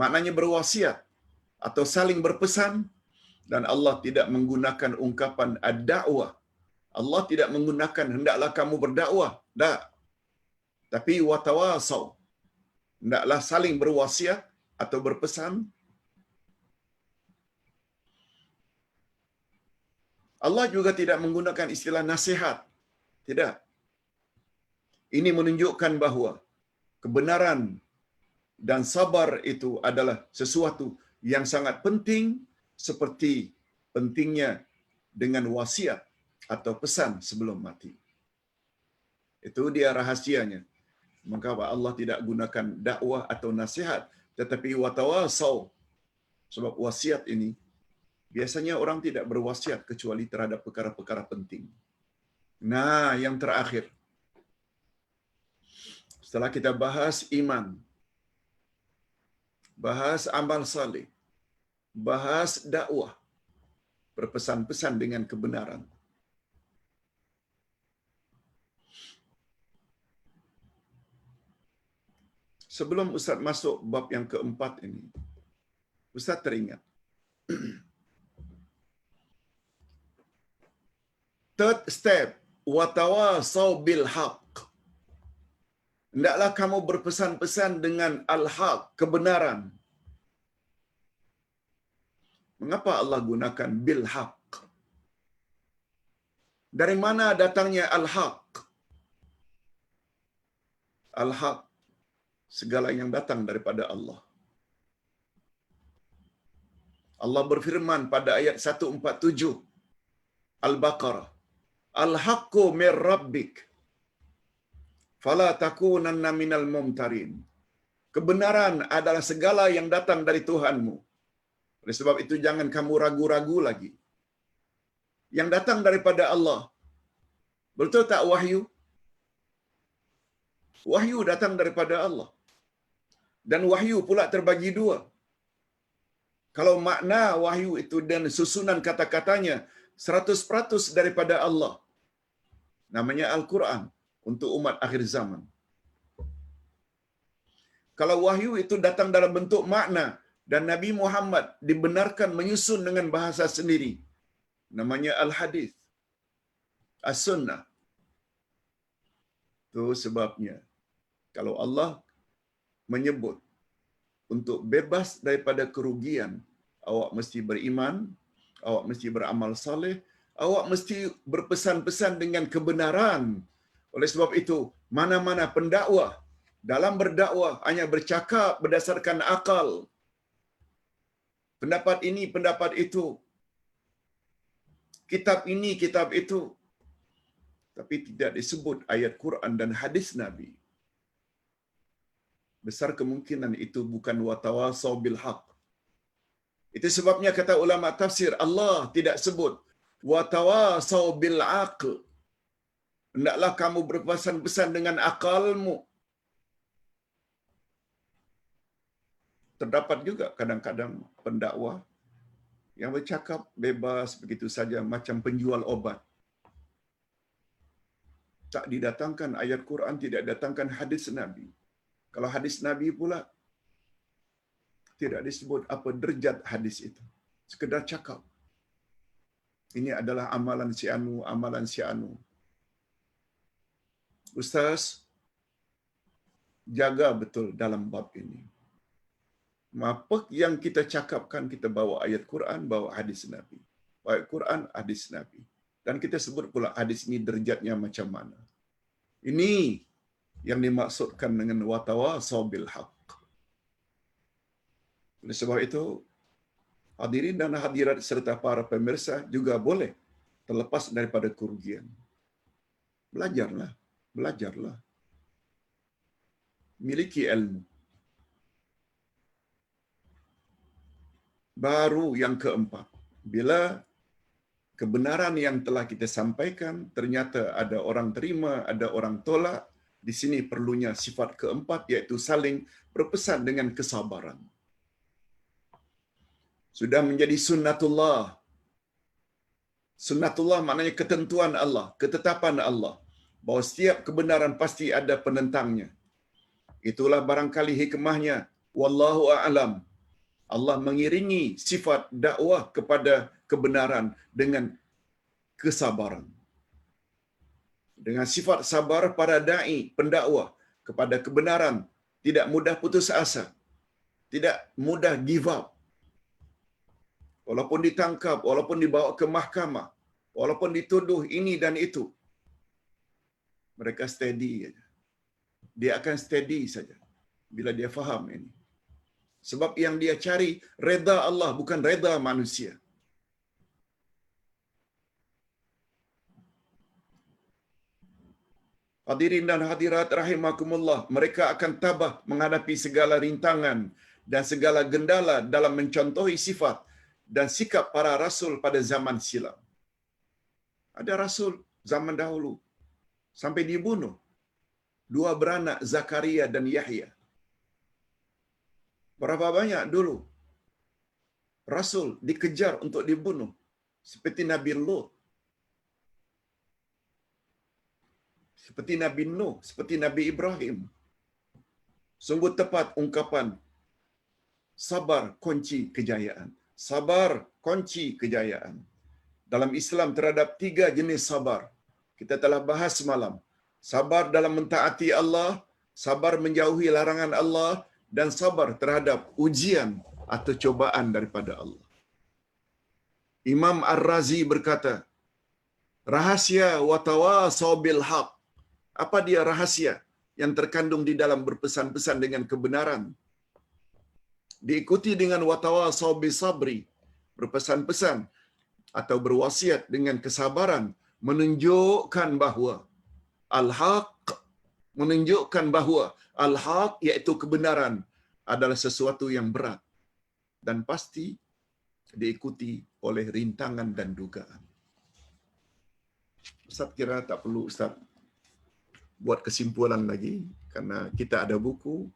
maknanya berwasiat atau saling berpesan, dan Allah tidak menggunakan ungkapan ad-da'wah. Allah tidak menggunakan hendaklah kamu berdakwah, tak. Tapi watawasau, hendaklah saling berwasiat atau berpesan. Allah juga tidak menggunakan istilah nasihat. Tidak. Ini menunjukkan bahawa kebenaran dan sabar itu adalah sesuatu yang sangat penting, seperti pentingnya dengan wasiat atau pesan sebelum mati. Itu dia rahasianya. Mengapa Allah tidak gunakan dakwah atau nasihat, tetapi watawasau. Sebab wasiat ini biasanya orang tidak berwasiat kecuali terhadap perkara-perkara penting. Nah, yang terakhir, setelah kita bahas iman, bahas amal saleh, bahas dakwah, berpesan-pesan dengan kebenaran. Sebelum Ustaz masuk bab yang keempat ini, Ustaz teringat third step, watawasau bil haq. Hendaklah kamu berpesan-pesan dengan al-haq, kebenaran. Mengapa Allah gunakan bil haq? Dari mana datangnya al-haq? Al-Haq, segala yang datang daripada Allah. Allah berfirman pada ayat 147 Al-Baqarah, Al-Haqqu mir Rabbik, fala takunanna minal mumtarin. Kebenaran adalah segala yang datang dari Tuhanmu. Oleh sebab itu jangan kamu ragu-ragu lagi. Yang datang daripada Allah. Betul tak wahyu? Wahyu datang daripada Allah. Dan wahyu pula terbagi dua. Kalau makna wahyu itu dan susunan kata-katanya 100% daripada Allah, namanya Al-Quran untuk umat akhir zaman. Kalau wahyu itu datang dalam bentuk makna dan Nabi Muhammad dibenarkan menyusun dengan bahasa sendiri, namanya Al-Hadis, As-Sunnah. Itu sebabnya kalau Allah menyebut untuk bebas daripada kerugian, awak mesti beriman, awak mesti beramal saleh, awak mesti berpesan-pesan dengan kebenaran. Oleh sebab itu, mana-mana pendakwah dalam berdakwah hanya bercakap berdasarkan akal, pendapat ini, pendapat itu, kitab ini, kitab itu, tapi tidak disebut ayat Quran dan hadis Nabi, besar kemungkinan itu bukan watawasau bil haq. Itu sebabnya kata ulama tafsir, Allah tidak sebut watawasau bil aql. Hendaklah kamu berpesan-pesan dengan akalmu. Terdapat juga kadang-kadang pendakwah yang bercakap bebas begitu saja macam penjual obat. Tak didatangkan ayat Quran, tidak datangkan hadis Nabi. Kalau hadis Nabi pula tidak disebut apa derajat hadis itu. Sekedar cakap. Ini adalah amalan si anu, amalan si anu. Ustaz, jaga betul dalam bab ini. Apa yang kita cakapkan, kita bawa ayat Quran, bawa hadis Nabi. Ayat Quran, hadis Nabi. Dan kita sebut pula hadis ini derajatnya macam mana. Ini yang dimaksudkan dengan watawasau bil haq. Oleh sebab itu, hadirin dan hadirat serta para pemirsa juga boleh terlepas daripada kerugian. Belajarlah, belajarlah. Miliki ilmu. Baru yang keempat, bila kebenaran yang telah kita sampaikan ternyata ada orang terima, ada orang tolak, di sini perlunya sifat keempat, iaitu saling berpesan dengan kesabaran. Sudah menjadi sunnatullah. Sunnatullah maknanya ketentuan Allah, ketetapan Allah, bahawa setiap kebenaran pasti ada penentangnya. Itulah barangkali hikmahnya, wallahu a'lam, Allah mengiringi sifat dakwah kepada kebenaran dengan kesabaran. Dengan sifat sabar para da'i, pendakwah kepada kebenaran, tidak mudah putus asa, tidak mudah give up. Walaupun ditangkap, walaupun dibawa ke mahkamah, walaupun dituduh ini dan itu, mereka steady saja. Dia akan steady saja bila dia faham ini. Sebab yang dia cari reda Allah, bukan reda manusia. Hadirin dan hadirat rahimakumullah, mereka akan tabah menghadapi segala rintangan dan segala gendala dalam mencontohi sifat dan sikap para rasul pada zaman silam. Ada rasul zaman dahulu sampai dibunuh. 2 beranak Zakaria dan Yahya. Berapa banyak dulu rasul dikejar untuk dibunuh, seperti Nabi Lut, seperti Nabi Nuh, seperti Nabi Ibrahim. Sungguh tepat ungkapan sabar kunci kejayaan. Sabar kunci kejayaan. Dalam Islam terhadap 3 jenis sabar. Kita telah bahas semalam. Sabar dalam mentaati Allah, sabar menjauhi larangan Allah, dan sabar terhadap ujian atau cobaan daripada Allah. Imam Ar-Razi berkata, rahasia watawasau bil haq. Apa dia rahasia? yang terkandung di dalam berpesan-pesan dengan kebenaran. Diikuti dengan watawasau bisabri, berpesan-pesan atau berwasiat dengan kesabaran, menunjukkan bahawa al-haq, menunjukkan bahawa al-haq iaitu kebenaran adalah sesuatu yang berat dan pasti diikuti oleh rintangan dan dugaan. Ustaz kira tak perlu Ustaz buat kesimpulan lagi, karena kita ada buku,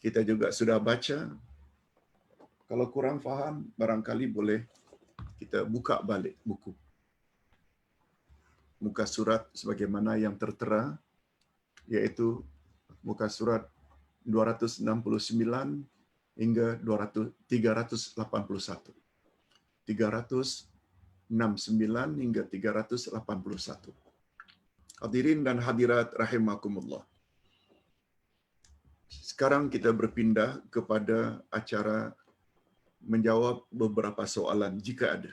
kita juga sudah baca. Kalau kurang faham, barangkali boleh kita buka balik buku. Muka surat sebagaimana yang tertera, iaitu muka surat 269 hingga 381. 369 hingga 381. Hadirin dan hadirat rahimakumullah. Sekarang kita berpindah kepada acara menjawab beberapa soalan jika ada.